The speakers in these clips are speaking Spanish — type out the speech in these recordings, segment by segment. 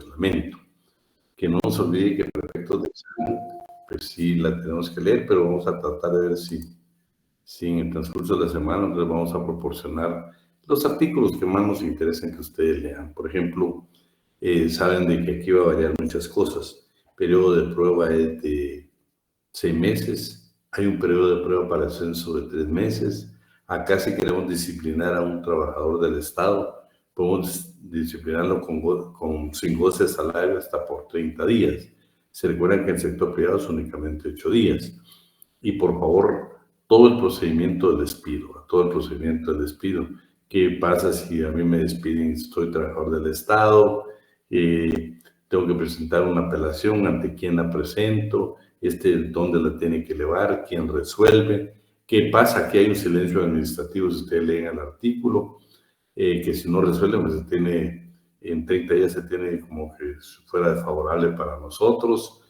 reglamento. Que no nos olvide que para efectos de examen, pues sí la tenemos que leer, pero vamos a tratar de ver si en el transcurso de la semana les vamos a proporcionar los artículos que más nos interesen que ustedes lean. Por ejemplo, saben de que aquí va a variar muchas cosas. El periodo de prueba es de 6 meses, hay un periodo de prueba para ascenso de 3 meses. Acá si queremos disciplinar a un trabajador del Estado, podemos disciplinarlo sin goce de salario hasta por 30 días. Se recuerda que en el sector privado es únicamente 8 días. Y por favor, todo el procedimiento de despido, ¿qué pasa si a mí me despiden, soy trabajador del Estado, tengo que presentar una apelación, ante quién la presento, dónde la tiene que elevar, quién resuelve? ¿Qué pasa? Aquí hay un silencio administrativo, si ustedes leen el artículo, que si no resuelve, pues se tiene, en 30 días se tiene como que fuera desfavorable para nosotros,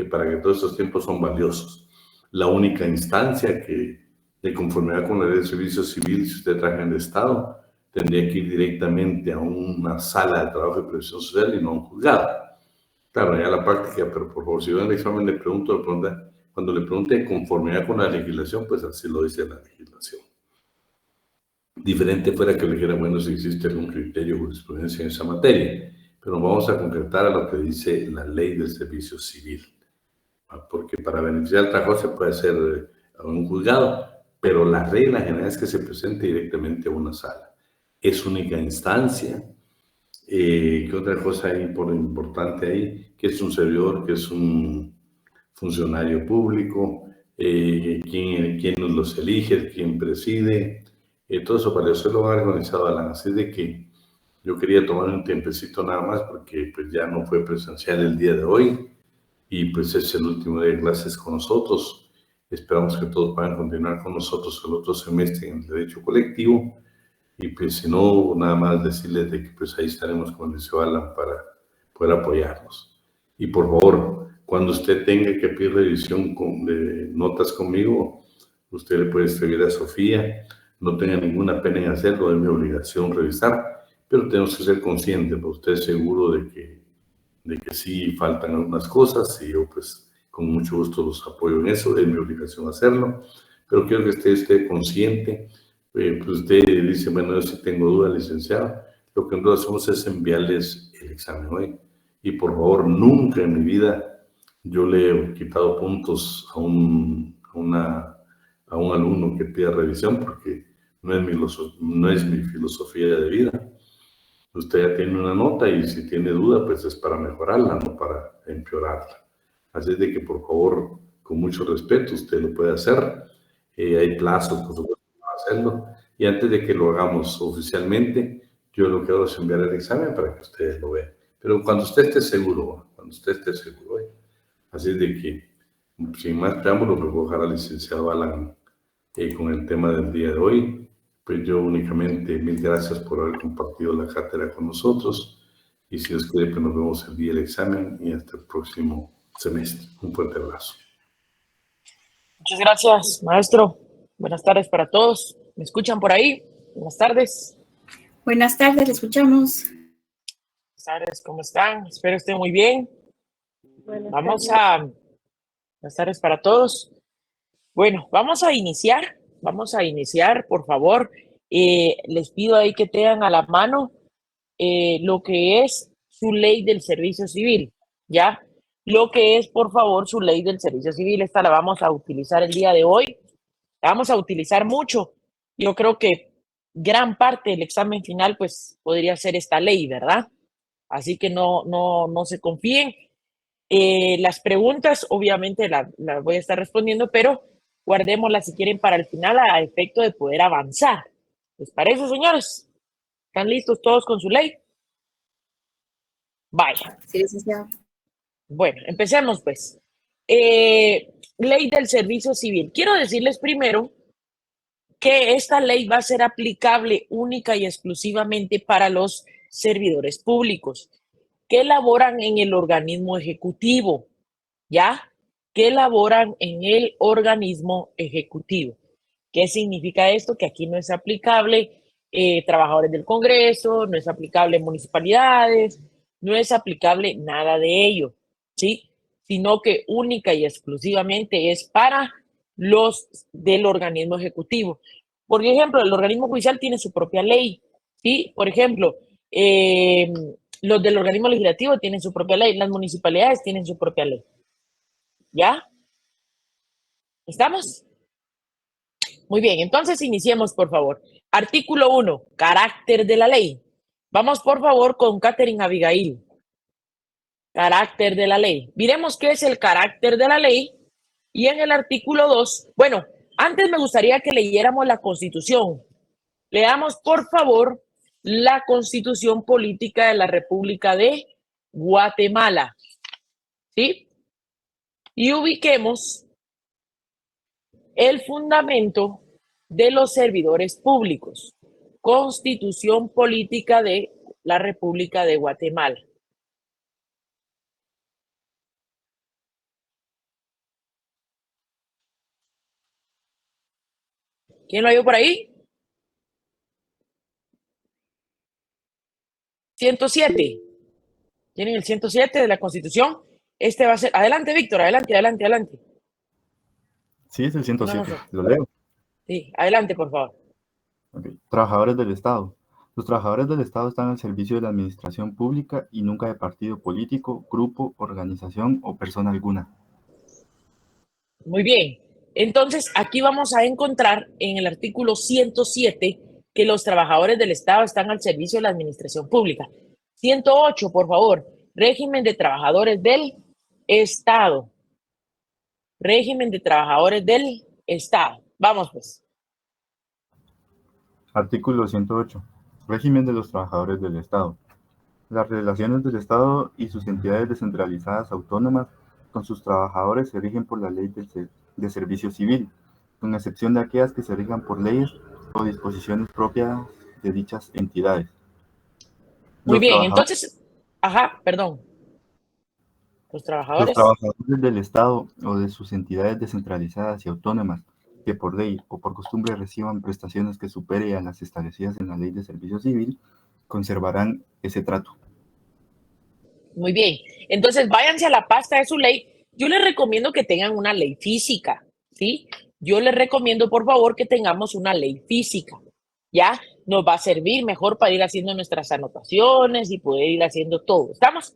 para que todos estos tiempos son valiosos. La única instancia que, de conformidad con la ley de servicio civil, si usted trabaja en el Estado, tendría que ir directamente a una sala de trabajo y previsión social y no a un juzgado. Claro, ya la práctica, pero por favor, si yo en el examen le pregunto, cuando le pregunte de conformidad con la legislación, pues así lo dice la legislación. Diferente fuera que le dijera, bueno, si existe algún criterio o jurisprudencia en esa materia, pero vamos a concretar a lo que dice la ley del servicio civil. Porque para beneficiar al trabajador se puede hacer a un juzgado, pero la regla general es que se presente directamente a una sala. Es única instancia. ¿Qué otra cosa hay por importante ahí? Que es un servidor, que es un funcionario público, quién nos los elige, quién preside, todo eso para eso lo han organizado Alan. Así de que yo quería tomar un tiempecito nada más porque pues ya no fue presencial el día de hoy y pues es el último día de clases con nosotros. Esperamos que todos puedan continuar con nosotros el otro semestre en el derecho colectivo. Y pues si no, nada más decirles de que pues ahí estaremos con el liceo Alan para poder apoyarnos. Y por favor, cuando usted tenga que pedir revisión de notas conmigo, usted le puede escribir a Sofía, no tenga ninguna pena en hacerlo, es mi obligación revisar, pero tenemos que ser conscientes, porque usted es seguro de que sí faltan algunas cosas y yo pues con mucho gusto los apoyo en eso, es mi obligación hacerlo, pero quiero que esté consciente. Pues usted dice, bueno, yo sí tengo duda, licenciado. Lo que nosotros hacemos es enviarles el examen hoy. Y por favor, nunca en mi vida yo le he quitado puntos a un alumno que pida revisión, porque no es mi filosofía de vida. Usted ya tiene una nota y si tiene duda, pues es para mejorarla, no para empeorarla. Así de que, por favor, con mucho respeto, usted lo puede hacer. Hay plazos, por supuesto, para hacerlo. Y antes de que lo hagamos oficialmente, yo lo que hago es enviar el examen para que ustedes lo vean. Pero cuando usted esté seguro, Así de que, sin más preámbulos, me voy a dejar al licenciado Alan con el tema del día de hoy. Pues yo únicamente, mil gracias por haber compartido la cátedra con nosotros. Y si Dios quiere, pues nos vemos el día del examen y hasta el próximo semestre. Un fuerte abrazo. Muchas gracias, maestro. Buenas tardes para todos. ¿Me escuchan por ahí? Buenas tardes. Buenas tardes, le escuchamos. Buenas tardes, ¿cómo están? Espero estén muy bien. Buenas tardes para todos. Bueno, vamos a iniciar, por favor. Les pido ahí que tengan a la mano lo que es su ley del servicio civil, ¿ya? Lo que es, por favor, su ley del servicio civil. Esta la vamos a utilizar el día de hoy. La vamos a utilizar mucho. Yo creo que gran parte del examen final, pues, podría ser esta ley, ¿verdad? Así que no se confíen. Las preguntas, obviamente, las voy a estar respondiendo, pero guardémoslas si quieren para el final a efecto de poder avanzar. ¿Les parece, señores? ¿Están listos todos con su ley? Vaya. Sí, licenciado. Bueno, empecemos pues. Ley del servicio civil. Quiero decirles primero que esta ley va a ser aplicable única y exclusivamente para los servidores públicos que laboran en el organismo ejecutivo, ¿ya? Que laboran en el organismo ejecutivo. ¿Qué significa esto? Que aquí no es aplicable trabajadores del Congreso, no es aplicable municipalidades, no es aplicable nada de ello, ¿sí? Sino que única y exclusivamente es para los del organismo ejecutivo. Por ejemplo, el organismo judicial tiene su propia ley, ¿sí? Por ejemplo, los del organismo legislativo tienen su propia ley, las municipalidades tienen su propia ley. ¿Ya? ¿Estamos? Muy bien, entonces iniciemos, por favor. Artículo 1, carácter de la ley. Vamos, por favor, con Catherine Abigail. Carácter de la ley. Miremos qué es el carácter de la ley. Y en el artículo 2, bueno, antes me gustaría que leyéramos la Constitución. Leamos, por favor, la Constitución Política de la República de Guatemala. ¿Sí? Y ubiquemos el fundamento de los servidores públicos. Constitución Política de la República de Guatemala. ¿Quién lo halló por ahí? 107. ¿Tienen el 107 de la Constitución? Este va a ser... Adelante, Víctor, adelante, adelante, adelante. Sí, es el 107. No. Lo leo. Sí, adelante, por favor. Okay. Trabajadores del Estado. Los trabajadores del Estado están al servicio de la administración pública y nunca de partido político, grupo, organización o persona alguna. Muy bien. Entonces, aquí vamos a encontrar en el artículo 107 que los trabajadores del Estado están al servicio de la administración pública. 108, por favor. Régimen de trabajadores del Estado. Régimen de trabajadores del Estado. Vamos, pues. Artículo 108. Régimen de los trabajadores del Estado. Las relaciones del Estado y sus entidades descentralizadas autónomas con sus trabajadores se rigen por la Ley de Servicio Civil, con excepción de aquellas que se rijan por leyes o disposiciones propias de dichas entidades. Muy Los bien, entonces, perdón. Los Los trabajadores. trabajadores del Estado o de sus entidades descentralizadas y autónomas que por ley o por costumbre reciban prestaciones que superen a las establecidas en la Ley de Servicio Civil, conservarán ese trato. Muy bien. Entonces, váyanse a la pasta de su ley. Yo les recomiendo que tengan una ley física, ¿sí? Yo les recomiendo, por favor, que tengamos una ley física, ¿ya? Nos va a servir mejor para ir haciendo nuestras anotaciones y poder ir haciendo todo. ¿Estamos?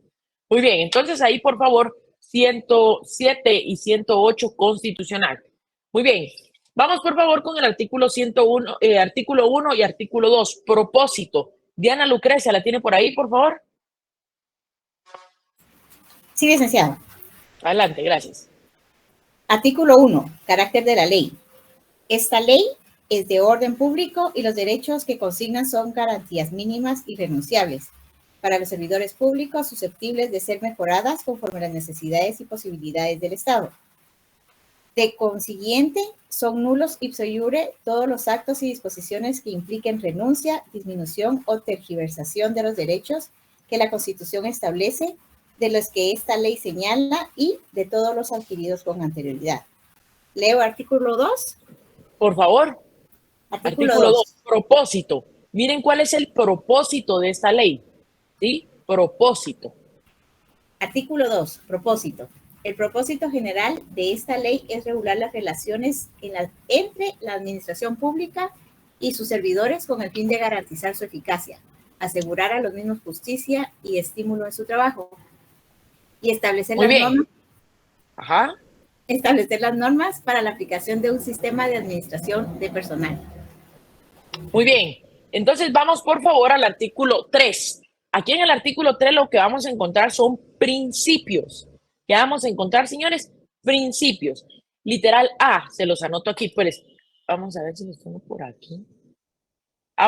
Muy bien. Entonces, ahí, por favor, 107 y 108 constitucional. Muy bien. Vamos, por favor, con el artículo 101, artículo 1 y artículo 2. Propósito. Diana Lucrecia, ¿la tiene por ahí, por favor? Sí, licenciado. Adelante, gracias. Artículo 1. Carácter de la ley. Esta ley es de orden público y los derechos que consignan son garantías mínimas y irrenunciables para los servidores públicos susceptibles de ser mejoradas conforme a las necesidades y posibilidades del Estado. De consiguiente, son nulos ipso iure todos los actos y disposiciones que impliquen renuncia, disminución o tergiversación de los derechos que la Constitución establece, de los que esta ley señala y de todos los adquiridos con anterioridad. Leo artículo 2. Por favor. Artículo 2. Propósito. Miren cuál es el propósito de esta ley. ¿Sí? Propósito. Artículo 2. Propósito. El propósito general de esta ley es regular las relaciones entre la administración pública y sus servidores con el fin de garantizar su eficacia, asegurar a los mismos justicia y estímulo en su trabajo, y establecer establecer las normas para la aplicación de un sistema de administración de personal. Muy bien. Entonces vamos, por favor, al artículo 3. Aquí en el artículo 3 lo que vamos a encontrar son principios. ¿Qué vamos a encontrar, señores? Principios. Literal A, se los anoto aquí. Pues vamos a ver si los tengo por aquí.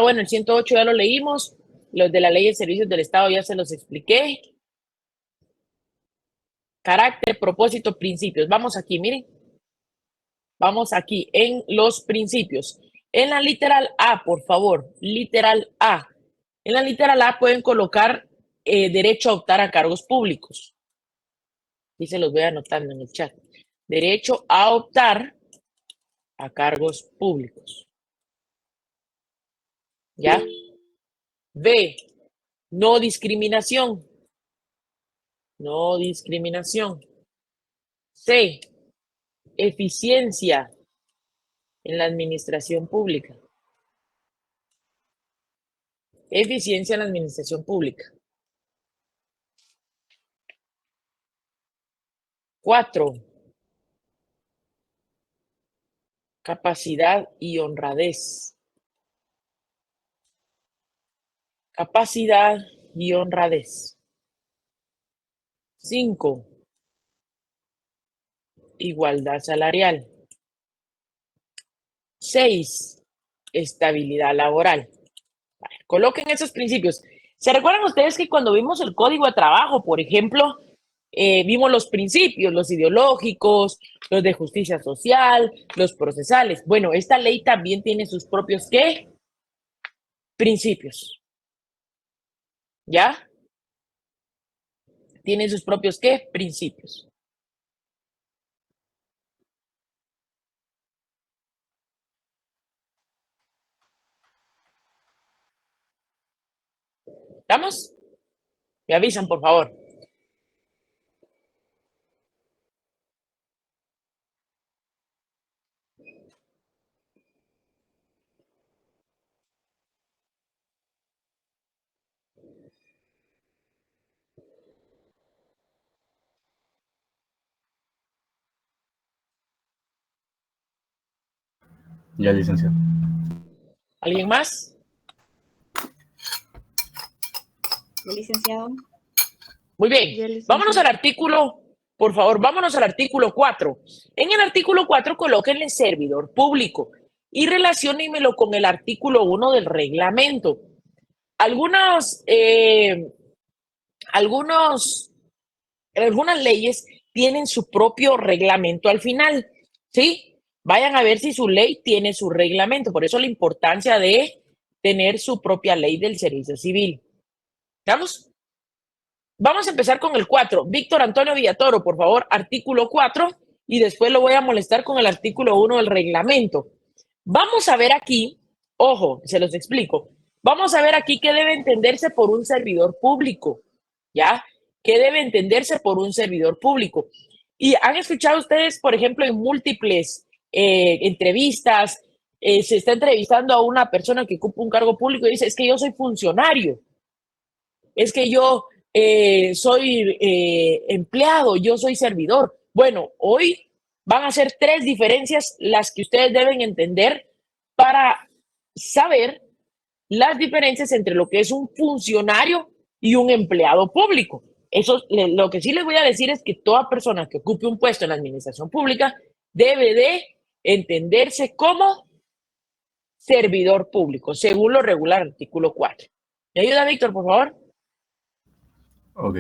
Bueno, el 108 ya lo leímos. Los de la Ley de Servicios del Estado ya se los expliqué. Carácter, propósito, principios. Vamos aquí, miren. Vamos aquí en los principios. En la literal A, por favor. Literal A. En la literal A pueden colocar derecho a optar a cargos públicos. Y se los voy anotando en el chat. Derecho a optar a cargos públicos. ¿Ya? B. No discriminación. No discriminación. C, eficiencia en la administración pública. Eficiencia en la administración pública. 4, capacidad y honradez. Capacidad y honradez. 5, igualdad salarial. 6, estabilidad laboral. Vale, coloquen esos principios. ¿Se recuerdan ustedes que cuando vimos el código de trabajo, por ejemplo, vimos los principios, los ideológicos, los de justicia social, los procesales? Bueno, esta ley también tiene sus propios, ¿qué? Principios. ¿Ya? Tiene sus propios, ¿qué? Principios. ¿Estamos? Me avisan, por favor. Ya, licenciado. ¿Alguien más? Licenciado. Muy bien. Vámonos al artículo, por favor, vámonos al artículo 4. En el artículo 4 colóquenle servidor público y relaciónenmelo con el artículo 1 del reglamento. Algunas leyes tienen su propio reglamento al final, ¿sí? Vayan a ver si su ley tiene su reglamento. Por eso la importancia de tener su propia ley del servicio civil. ¿Estamos? Vamos a empezar con el 4. Víctor Antonio Villatoro, por favor, artículo 4, y después lo voy a molestar con el artículo 1 del reglamento. Vamos a ver aquí, ojo, se los explico. Vamos a ver aquí qué debe entenderse por un servidor público, ¿ya? ¿Qué debe entenderse por un servidor público? Y han escuchado ustedes, por ejemplo, en múltiples entrevistas, se está entrevistando a una persona que ocupa un cargo público y dice, es que yo soy funcionario, es que yo soy empleado, yo soy servidor. Bueno, hoy van a ser 3 diferencias las que ustedes deben entender para saber las diferencias entre lo que es un funcionario y un empleado público. Eso, lo que sí les voy a decir es que toda persona que ocupe un puesto en la administración pública debe de entenderse como servidor público, según lo regula el artículo 4. ¿Me ayuda, Víctor, por favor? Ok.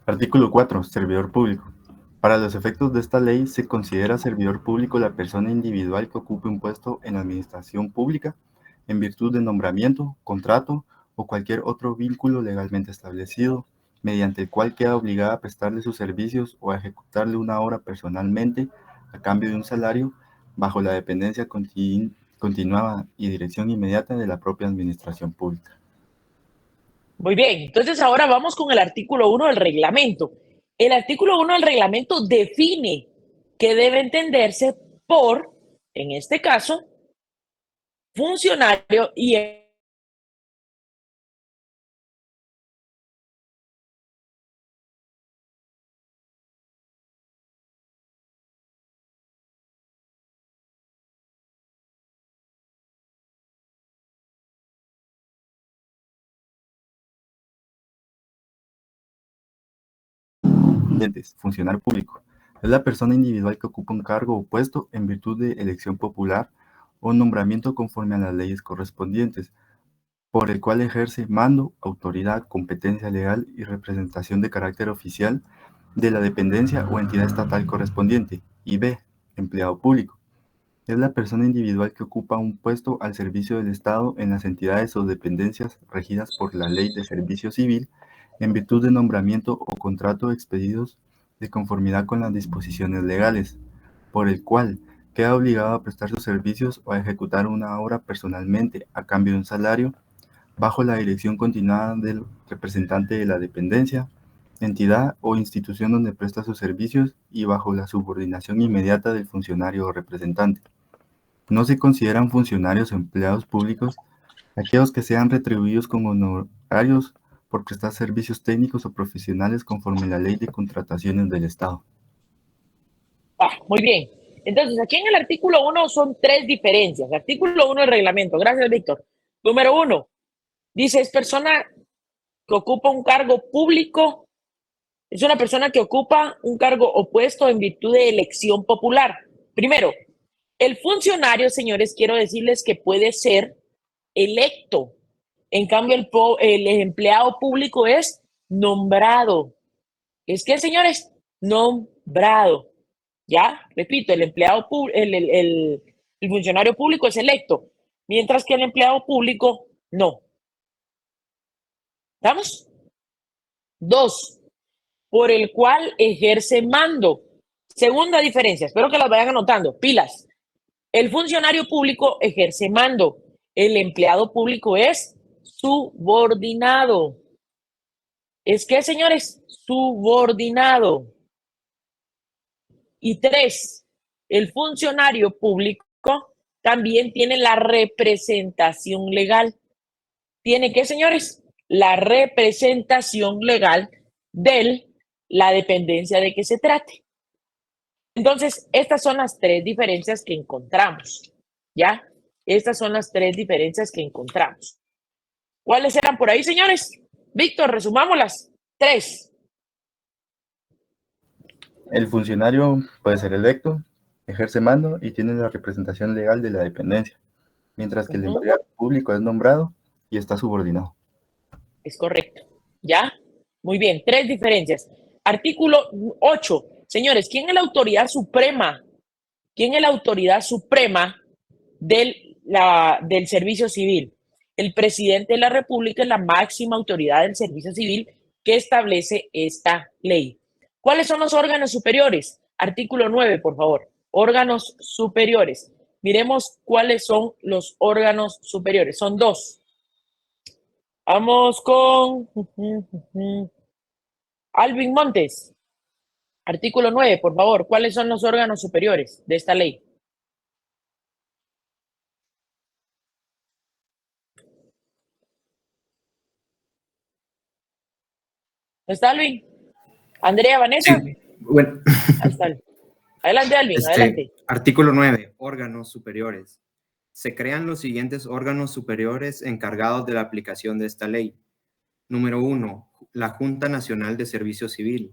Artículo 4. Servidor público. Para los efectos de esta ley, se considera servidor público la persona individual que ocupe un puesto en la administración pública en virtud de nombramiento, contrato o cualquier otro vínculo legalmente establecido, mediante el cual queda obligada a prestarle sus servicios o a ejecutarle una obra personalmente a cambio de un salario bajo la dependencia continuada y dirección inmediata de la propia administración pública. Muy bien, entonces ahora vamos con el artículo 1 del reglamento. El artículo 1 del reglamento define que debe entenderse por, en este caso, funcionario y Funcionario público. Es la persona individual que ocupa un cargo o puesto en virtud de elección popular o nombramiento conforme a las leyes correspondientes, por el cual ejerce mando, autoridad, competencia legal y representación de carácter oficial de la dependencia o entidad estatal correspondiente. Y B, empleado público. Es la persona individual que ocupa un puesto al servicio del Estado en las entidades o dependencias regidas por la Ley de Servicio Civil en virtud de nombramiento o contrato expedidos de conformidad con las disposiciones legales, por el cual queda obligado a prestar sus servicios o a ejecutar una obra personalmente a cambio de un salario bajo la dirección continuada del representante de la dependencia, entidad o institución donde presta sus servicios y bajo la subordinación inmediata del funcionario o representante. No se consideran funcionarios o empleados públicos aquellos que sean retribuidos con honorarios por prestar servicios técnicos o profesionales conforme a la Ley de Contrataciones del Estado. Muy bien. Entonces, aquí en el artículo 1 son 3 diferencias. Artículo 1 del reglamento. Gracias, Víctor. Número 1, dice, es persona que ocupa un cargo público, es una persona que ocupa un cargo o puesto en virtud de elección popular. Primero, el funcionario, señores, quiero decirles que puede ser electo. En cambio, el empleado público es nombrado. ¿Es que, señores? Nombrado. ¿Ya? Repito, el funcionario público es electo, mientras que el empleado público no. ¿Estamos? 2, por el cual ejerce mando. Segunda diferencia, espero que las vayan anotando, pilas. El funcionario público ejerce mando, el empleado público es subordinado. ¿Es que, señores? Subordinado. Y 3, el funcionario público también tiene la representación legal. ¿Tiene qué, señores? La representación legal de la dependencia de que se trate. Entonces, estas son las 3 diferencias que encontramos, ¿ya? Estas son las 3 diferencias que encontramos. ¿Cuáles eran por ahí, señores? Víctor, resumámoslas. 3. El funcionario puede ser electo, ejerce mando y tiene la representación legal de la dependencia, mientras que el empleado público es nombrado y está subordinado. Es correcto. ¿Ya? Muy bien, 3 diferencias. Artículo 8. Señores, ¿quién es la autoridad suprema? ¿Quién es la autoridad suprema del servicio civil? El presidente de la República es la máxima autoridad del servicio civil que establece esta ley. ¿Cuáles son los órganos superiores? Artículo 9, por favor. Órganos superiores. Miremos cuáles son los órganos superiores. Son 2. Vamos con Alvin Montes. Artículo 9, por favor. ¿Cuáles son los órganos superiores de esta ley? ¿Está Alvin? Andrea, Vanessa. Sí, bueno. Ahí está. Adelante, Alvin, adelante. Artículo 9, órganos superiores. Se crean los siguientes órganos superiores encargados de la aplicación de esta ley. Número 1, la Junta Nacional de Servicio Civil.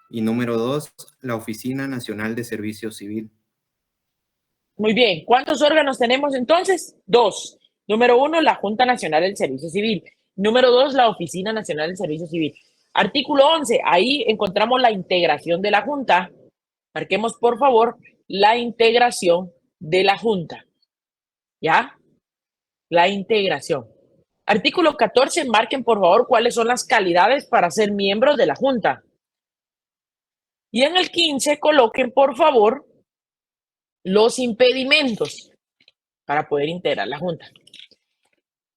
Y número 2, la Oficina Nacional de Servicio Civil. Muy bien. ¿Cuántos órganos tenemos entonces? 2. Número 1, la Junta Nacional del Servicio Civil. Número 2, la Oficina Nacional del Servicio Civil. Artículo 11, ahí encontramos la integración de la Junta. Marquemos, por favor, la integración de la Junta. ¿Ya? La integración. Artículo 14, marquen, por favor, cuáles son las calidades para ser miembros de la Junta. Y en el 15, coloquen, por favor, los impedimentos para poder integrar la Junta.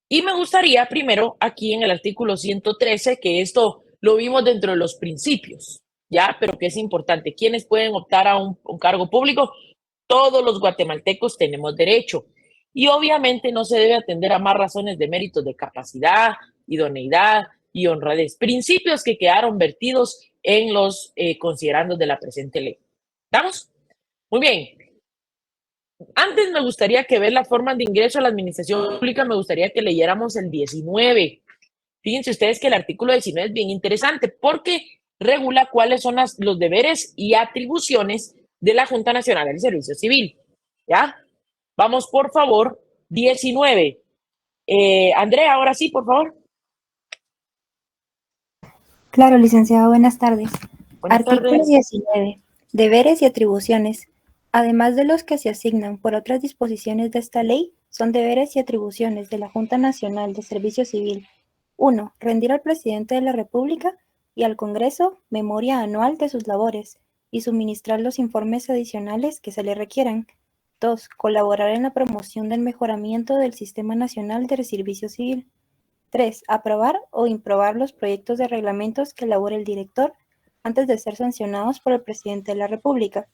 Y me gustaría primero aquí en el artículo 113, que esto lo vimos dentro de los principios, ¿ya? Pero que es importante. ¿Quiénes pueden optar a un cargo público? Todos los guatemaltecos tenemos derecho. Y obviamente no se debe atender a más razones de méritos de capacidad, idoneidad y honradez. Principios que quedaron vertidos en los considerandos de la presente ley. ¿Estamos? Muy bien. Antes me gustaría que ver las formas de ingreso a la administración pública, me gustaría que leyéramos el 19. Fíjense ustedes que el artículo 19 es bien interesante porque regula cuáles son los deberes y atribuciones de la Junta Nacional del Servicio Civil. ¿Ya? Vamos, por favor, 19. Andrea, ahora sí, por favor. Claro, licenciado, buenas tardes. Buenas Artículo tardes. 19. Deberes y atribuciones. Además de los que se asignan por otras disposiciones de esta ley, son deberes y atribuciones de la Junta Nacional de Servicio Civil. 1. Rendir al presidente de la República y al Congreso memoria anual de sus labores y suministrar los informes adicionales que se le requieran. 2. Colaborar en la promoción del mejoramiento del Sistema Nacional de Servicio Civil. 3. Aprobar o improbar los proyectos de reglamentos que elabore el director antes de ser sancionados por el presidente de la República.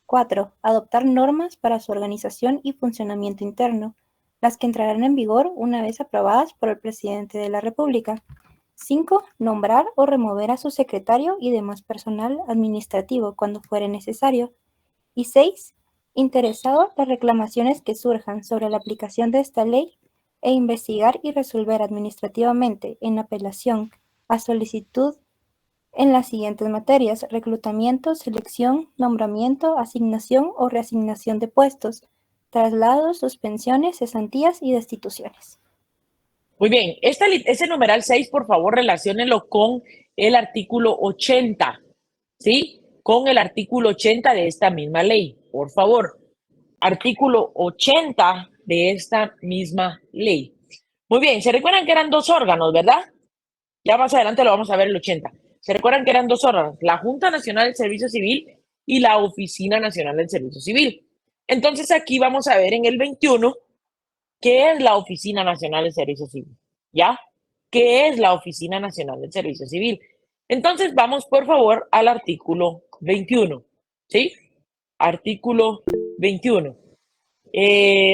4. Adoptar normas para su organización y funcionamiento interno, las que entrarán en vigor una vez aprobadas por el presidente de la República. 5. Nombrar o remover a su secretario y demás personal administrativo cuando fuere necesario. Y 6. Interesado las reclamaciones que surjan sobre la aplicación de esta ley e investigar y resolver administrativamente en apelación a solicitud en las siguientes materias: reclutamiento, selección, nombramiento, asignación o reasignación de puestos, traslados, suspensiones, cesantías y destituciones. Muy bien, ese numeral 6, por favor, relaciónenlo con el artículo 80, ¿sí? Con el artículo 80 de esta misma ley, por favor. Artículo 80 de esta misma ley. Muy bien, ¿se recuerdan que eran dos órganos, verdad? Ya más adelante lo vamos a ver el 80. ¿Se recuerdan que eran dos órganos? La Junta Nacional del Servicio Civil y la Oficina Nacional del Servicio Civil. Entonces aquí vamos a ver en el 21 qué es la Oficina Nacional del Servicio Civil. ¿Ya? ¿Qué es la Oficina Nacional del Servicio Civil? Entonces vamos, por favor, al artículo 21. ¿Sí? Artículo 21.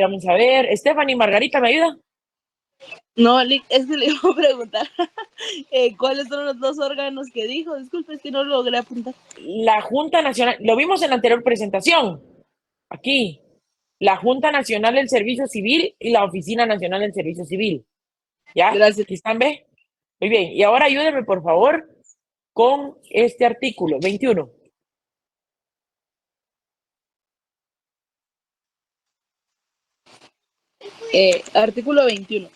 Vamos a ver. Stephanie, Margarita, ¿me ayuda? No, es que le iba a preguntar cuáles son los dos órganos que dijo. Disculpe, es que no logré apuntar. La Junta Nacional, lo vimos en la anterior presentación. Aquí, la Junta Nacional del Servicio Civil y la Oficina Nacional del Servicio Civil. ¿Ya? Gracias. ¿Aquí están, ve? Muy bien. Y ahora ayúdenme, por favor, con este artículo 21. Artículo 21.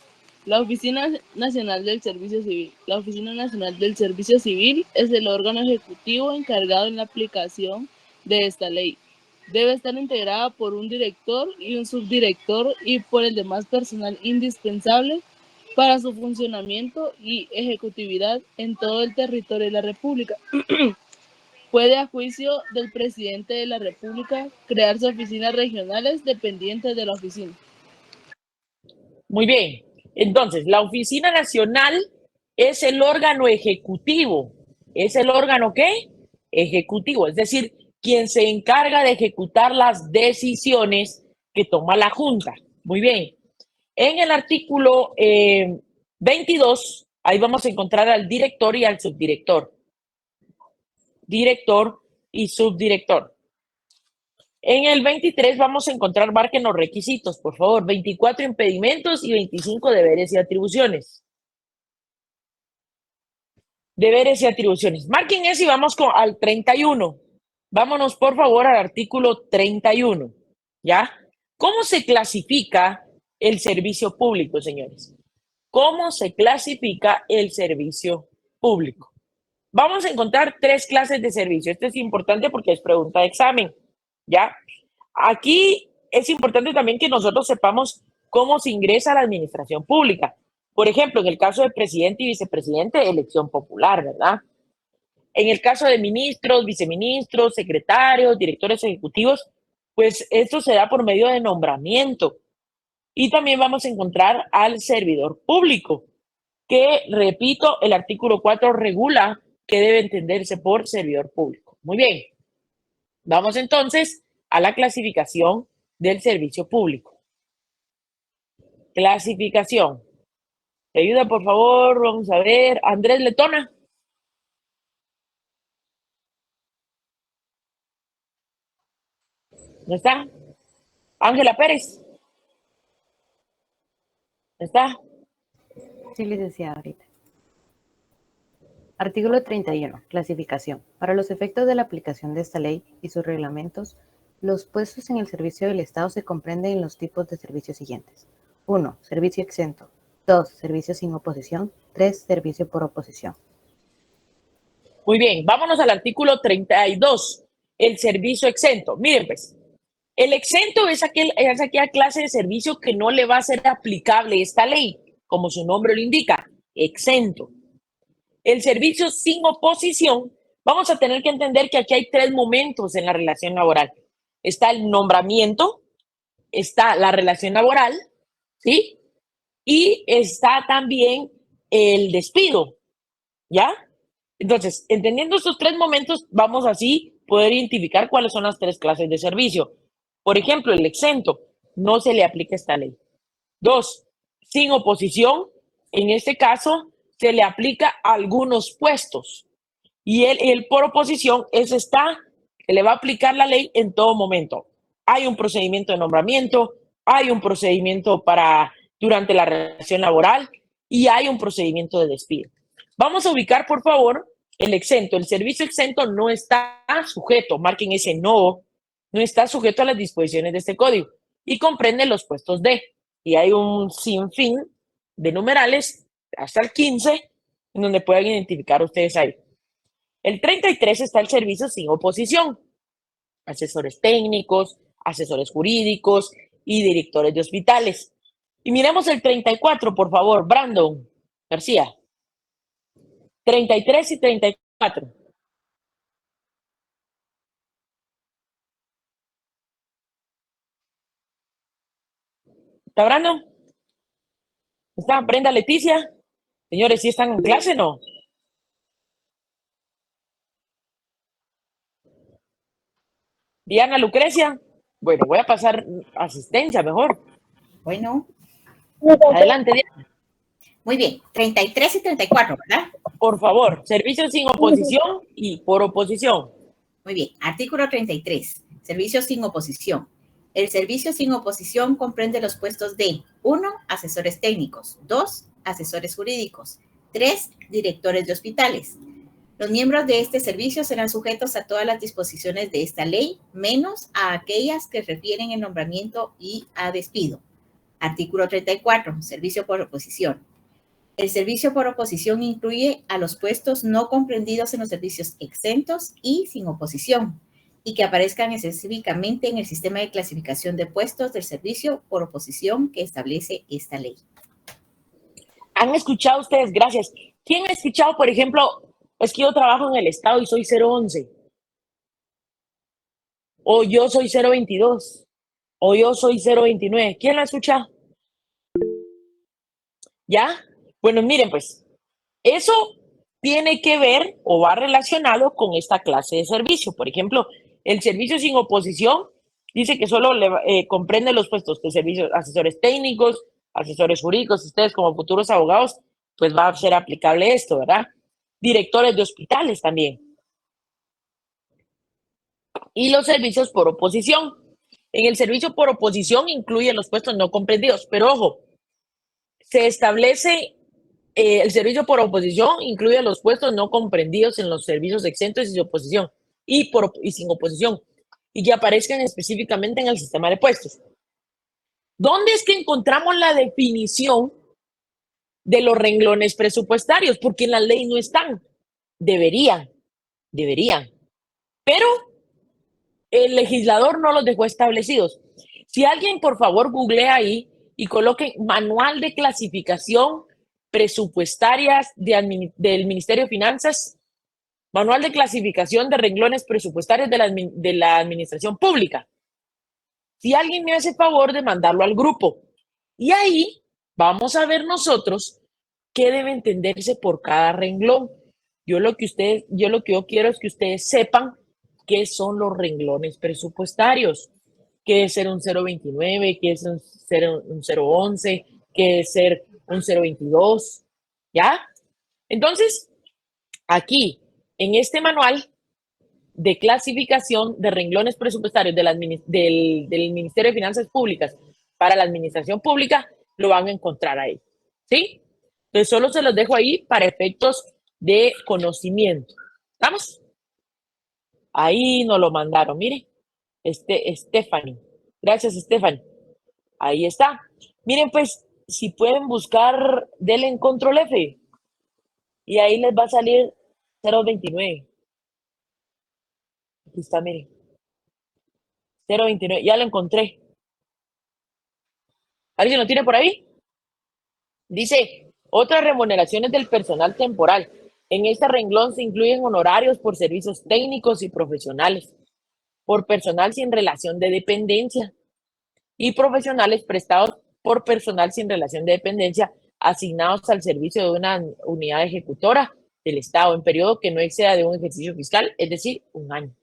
La Oficina Nacional del Servicio Civil. La Oficina Nacional del Servicio Civil es el órgano ejecutivo encargado en la aplicación de esta ley. Debe estar integrada por un director y un subdirector y por el demás personal indispensable para su funcionamiento y ejecutividad en todo el territorio de la República. Puede, a juicio del presidente de la República, crearse oficinas regionales dependientes de la oficina. Muy bien. Entonces, la Oficina Nacional es el órgano ejecutivo. ¿Es el órgano qué? Ejecutivo. Es decir, quien se encarga de ejecutar las decisiones que toma la Junta. Muy bien. En el artículo 22, ahí vamos a encontrar al director y al subdirector. Director y subdirector. En el 23 vamos a encontrar, marquen los requisitos, por favor, 24 impedimentos y 25 deberes y atribuciones. Deberes y atribuciones. Marquen eso y vamos al 31. Vámonos, por favor, al artículo 31. ¿Ya? ¿Cómo se clasifica el servicio público, señores? ¿Cómo se clasifica el servicio público? Vamos a encontrar tres clases de servicio. Esto es importante porque es pregunta de examen. ¿Ya? Aquí es importante también que nosotros sepamos cómo se ingresa a la administración pública. Por ejemplo, en el caso de presidente y vicepresidente, elección popular, ¿verdad? En el caso de ministros, viceministros, secretarios, directores ejecutivos, pues esto se da por medio de nombramiento. Y también vamos a encontrar al servidor público, que, repito, el artículo 4 regula que debe entenderse por servidor público. Muy bien. Vamos entonces a la clasificación del servicio público. Clasificación. ¿Me ayuda, por favor? Vamos a ver. Andrés Letona. ¿No está? Ángela Pérez. ¿No está? Sí, licenciada, ahorita. Artículo 31. Clasificación. Para los efectos de la aplicación de esta ley y sus reglamentos, los puestos en el servicio del Estado se comprenden en los tipos de servicios siguientes. 1. Servicio exento. 2. Servicio sin oposición. 3. Servicio por oposición. Muy bien, vámonos al artículo 32. El servicio exento. Miren, pues, el exento es aquella clase de servicio que no le va a ser aplicable esta ley, como su nombre lo indica, exento. El servicio sin oposición, vamos a tener que entender que aquí hay tres momentos en la relación laboral. Está el nombramiento, está la relación laboral, ¿sí? Y está también el despido, ¿ya? Entonces, entendiendo estos tres momentos, vamos así poder identificar cuáles son las tres clases de servicio. Por ejemplo, el exento, no se le aplica esta ley. 2, sin oposición, en este caso, se le aplica a algunos puestos. Y el por oposición le va a aplicar la ley en todo momento. Hay un procedimiento de nombramiento, hay un procedimiento durante la relación laboral y hay un procedimiento de despido. Vamos a ubicar, por favor, el exento. El servicio exento no está sujeto, marquen ese no está sujeto a las disposiciones de este código y comprende los puestos D. Y hay un sinfín de numerales hasta el 15 en donde pueden identificar ustedes ahí. El 33 está el servicio sin oposición. Asesores técnicos, asesores jurídicos y directores de hospitales. Y miremos el 34, por favor, Brandon García. 33 y 34. ¿Está Brandon? ¿Está Brenda Leticia? Señores, ¿sí están en clase o no? Diana Lucrecia. Bueno, voy a pasar asistencia mejor. Bueno. Adelante, Diana. Muy bien, 33 y 34, ¿verdad? Por favor, servicio sin oposición y por oposición. Muy bien, artículo 33, servicio sin oposición. El servicio sin oposición comprende los puestos de 1, asesores técnicos, 2, asesores jurídicos, 3, directores de hospitales. Los miembros de este servicio serán sujetos a todas las disposiciones de esta ley, menos a aquellas que refieren el nombramiento y a despido. Artículo 34, servicio por oposición. El servicio por oposición incluye a los puestos no comprendidos en los servicios exentos y sin oposición, y que aparezcan específicamente en el sistema de clasificación de puestos del servicio por oposición que establece esta ley. ¿Han escuchado ustedes? Gracias. ¿Quién ha escuchado, por ejemplo, es que yo trabajo en el Estado y soy 011? O yo soy 022. O yo soy 029. ¿Quién lo ha escuchado? ¿Ya? Bueno, miren, pues, eso tiene que ver o va relacionado con esta clase de servicio. Por ejemplo, el servicio sin oposición dice que solo comprende los puestos de servicios, asesores técnicos, asesores jurídicos. Ustedes como futuros abogados, pues va a ser aplicable esto, ¿verdad? Directores de hospitales también. Y los servicios por oposición. En el servicio por oposición incluye los puestos no comprendidos, pero ojo, se establece el servicio por oposición incluye los puestos no comprendidos en los servicios exentos y sin oposición y sin oposición y que aparezcan específicamente en el sistema de puestos. ¿Dónde es que encontramos la definición de los renglones presupuestarios? Porque en la ley no están. Deberían. Pero el legislador no los dejó establecidos. Si alguien, por favor, googlea ahí y coloque manual de clasificación presupuestarias del Ministerio de Finanzas, manual de clasificación de renglones presupuestarios de la administración pública. Si alguien me hace favor de mandarlo al grupo. Y ahí vamos a ver nosotros qué debe entenderse por cada renglón. Yo lo que yo quiero es que ustedes sepan qué son los renglones presupuestarios. ¿Qué es ser un 029? ¿Qué es ser un 011? ¿Qué es ser un 022? ¿Ya? Entonces, aquí, en este manual de clasificación de renglones presupuestarios del Ministerio de Finanzas Públicas para la administración pública, lo van a encontrar ahí. ¿Sí? Entonces, solo se los dejo ahí para efectos de conocimiento. ¿Estamos? Ahí nos lo mandaron, mire. Stephanie. Gracias, Stephanie. Ahí está. Miren, pues, si pueden buscar, denle en control F. Y ahí les va a salir 029. Aquí está, miren. 029. Ya lo encontré. ¿Alguien lo tiene por ahí? Dice, otras remuneraciones del personal temporal. En este renglón se incluyen honorarios por servicios técnicos y profesionales, por personal sin relación de dependencia y profesionales prestados por personal sin relación de dependencia asignados al servicio de una unidad ejecutora del Estado en periodo que no exceda de un ejercicio fiscal, es decir, un año.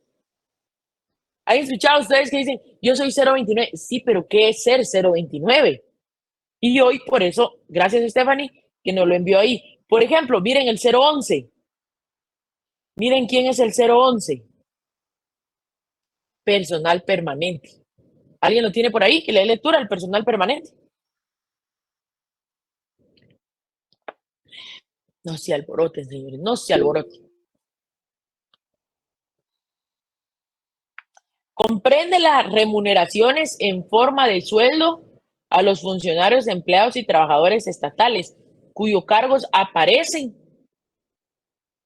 ¿Han escuchado ustedes que dicen, yo soy 029? Sí, pero ¿qué es ser 029? Y hoy, por eso, gracias a Stephanie, que nos lo envió ahí. Por ejemplo, miren el 011. Miren quién es el 011. Personal permanente. ¿Alguien lo tiene por ahí? Que le dé lectura al personal permanente. No se alboroten, señores, no se alboroten. Comprende las remuneraciones en forma de sueldo a los funcionarios, empleados y trabajadores estatales, cuyos cargos aparecen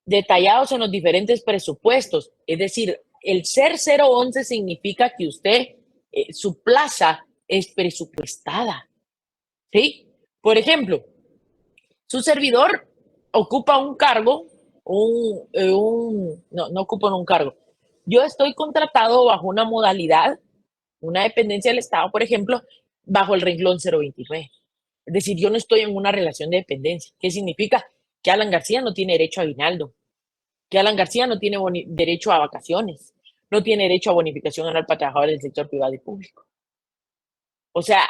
detallados en los diferentes presupuestos. Es decir, el ser 011 significa que usted, su plaza es presupuestada. ¿Sí? Por ejemplo, su servidor ocupa un cargo, no ocupa un cargo. Yo estoy contratado bajo una modalidad, una dependencia del Estado, por ejemplo, bajo el renglón 029. Es decir, yo no estoy en una relación de dependencia. ¿Qué significa? Que Alan García no tiene derecho a aguinaldo, que Alan García no tiene derecho a vacaciones, no tiene derecho a bonificación anual para trabajadores del sector privado y público. O sea,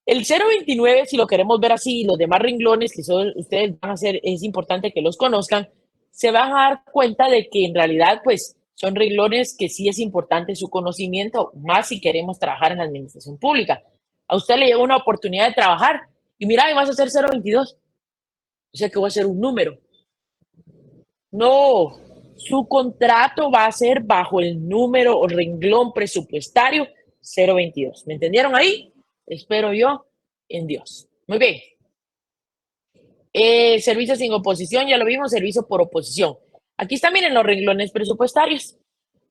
el 029, si lo queremos ver así, los demás renglones que ustedes van a hacer, es importante que los conozcan, se van a dar cuenta de que en realidad, pues, son renglones que sí es importante su conocimiento, más si queremos trabajar en la administración pública. A usted le llega una oportunidad de trabajar y mira, vas a hacer 022. O sea que va a ser un número. No, su contrato va a ser bajo el número o renglón presupuestario 022. ¿Me entendieron ahí? Espero yo en Dios. Muy bien. Servicio sin oposición, ya lo vimos, servicio por oposición. Aquí están, miren, los renglones presupuestarios.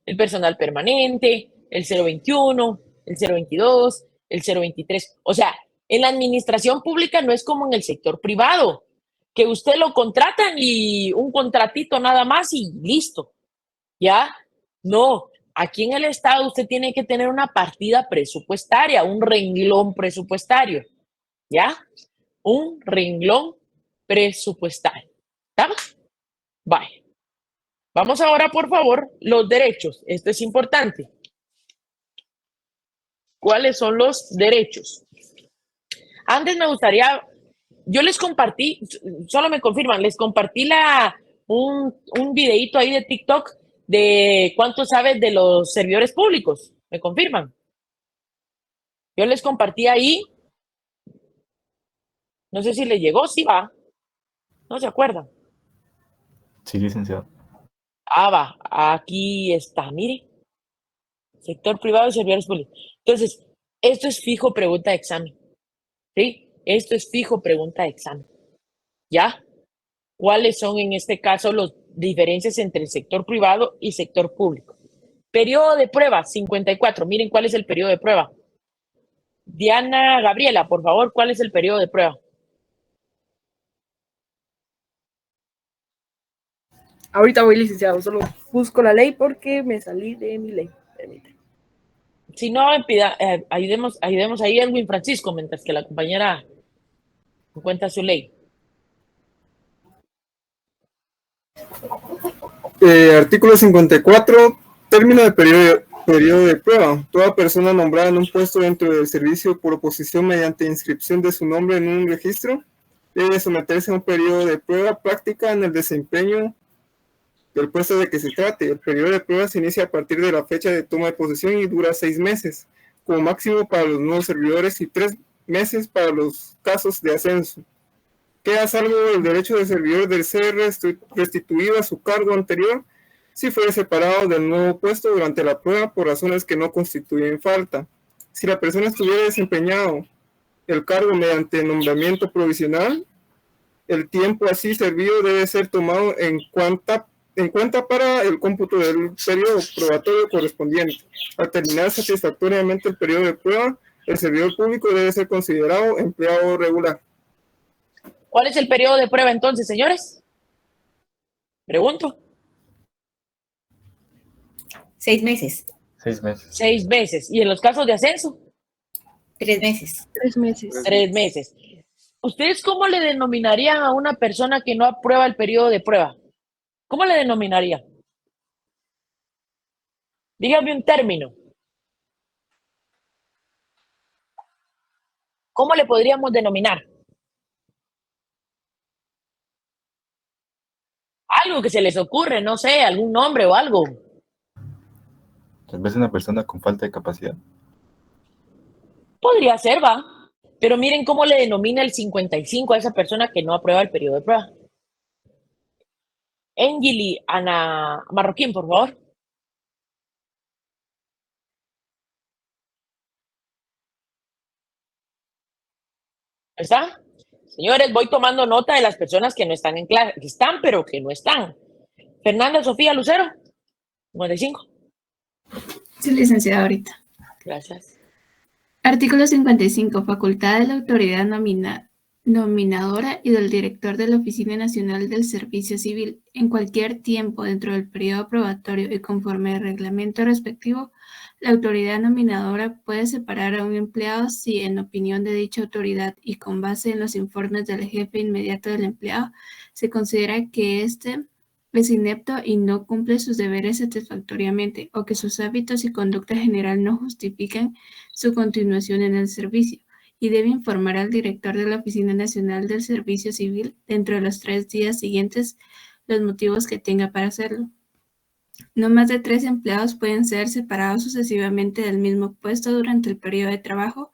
El personal permanente, el 021, el 022, el 023. O sea, en la administración pública no es como en el sector privado, que usted lo contratan y un contratito nada más y listo. ¿Ya? No, aquí en el Estado usted tiene que tener una partida presupuestaria, un renglón presupuestario. ¿Ya? Un renglón presupuestario. ¿Estamos? Vale. Vamos ahora, por favor, los derechos. Esto es importante. ¿Cuáles son los derechos? Antes me gustaría, yo les compartí, solo me confirman, les compartí un videito ahí de TikTok de cuánto sabes de los servidores públicos. ¿Me confirman? Yo les compartí ahí. No sé si les llegó, sí va. ¿No se acuerdan? Sí, licenciado. Va, aquí está, mire. Sector privado y servidores públicos. Entonces, esto es fijo pregunta de examen. ¿Sí? Esto es fijo pregunta de examen. ¿Ya? ¿Cuáles son en este caso las diferencias entre el sector privado y sector público? Periodo de prueba, 54. Miren cuál es el periodo de prueba. Diana Gabriela, por favor, ¿cuál es el periodo de prueba? Ahorita voy, licenciado, solo busco la ley porque me salí de mi ley. Permíteme. Si no, ayudemos ahí a Edwin Francisco mientras que la compañera cuenta su ley. Artículo 54, término de periodo de prueba. Toda persona nombrada en un puesto dentro del servicio por oposición mediante inscripción de su nombre en un registro debe someterse a un periodo de prueba práctica en el desempeño del puesto de que se trate. El periodo de prueba se inicia a partir de la fecha de toma de posesión y dura 6 meses, como máximo para los nuevos servidores y 3 meses para los casos de ascenso. Queda a salvo el derecho del servidor del ser restituido a su cargo anterior si fuere separado del nuevo puesto durante la prueba por razones que no constituyen falta. Si la persona estuviera desempeñado el cargo mediante nombramiento provisional, el tiempo así servido debe ser tomado en cuenta para el cómputo del periodo probatorio correspondiente. Al terminar satisfactoriamente el periodo de prueba, el servidor público debe ser considerado empleado regular. ¿Cuál es el periodo de prueba entonces, señores? Pregunto. 6 meses. 6 meses. 6 meses. ¿Y en los casos de ascenso? 3 meses. 3 meses. 3 meses. ¿Ustedes cómo le denominarían a una persona que no aprueba el periodo de prueba? ¿Cómo le denominarían? Dígame un término. ¿Cómo le podríamos denominar? Algo que se les ocurre, no sé, algún nombre o algo. Tal vez una persona con falta de capacidad. Podría ser, va. Pero miren cómo le denomina el 55 a esa persona que no aprueba el periodo de prueba. Engili Ana Marroquín, por favor. ¿Está? Señores, voy tomando nota de las personas que no están en clase, que están, pero que no están. Fernanda Sofía Lucero, 55. Sí, licenciada, ahorita. Gracias. Artículo 55. Facultad de la autoridad nominadora y del director de la Oficina Nacional del Servicio Civil, en cualquier tiempo dentro del periodo probatorio y conforme al reglamento respectivo, la autoridad nominadora puede separar a un empleado si, en opinión de dicha autoridad y con base en los informes del jefe inmediato del empleado, se considera que éste es inepto y no cumple sus deberes satisfactoriamente, o que sus hábitos y conducta general no justifican su continuación en el servicio, y debe informar al director de la Oficina Nacional del Servicio Civil dentro de los 3 días siguientes los motivos que tenga para hacerlo. No más de 3 empleados pueden ser separados sucesivamente del mismo puesto durante el periodo de trabajo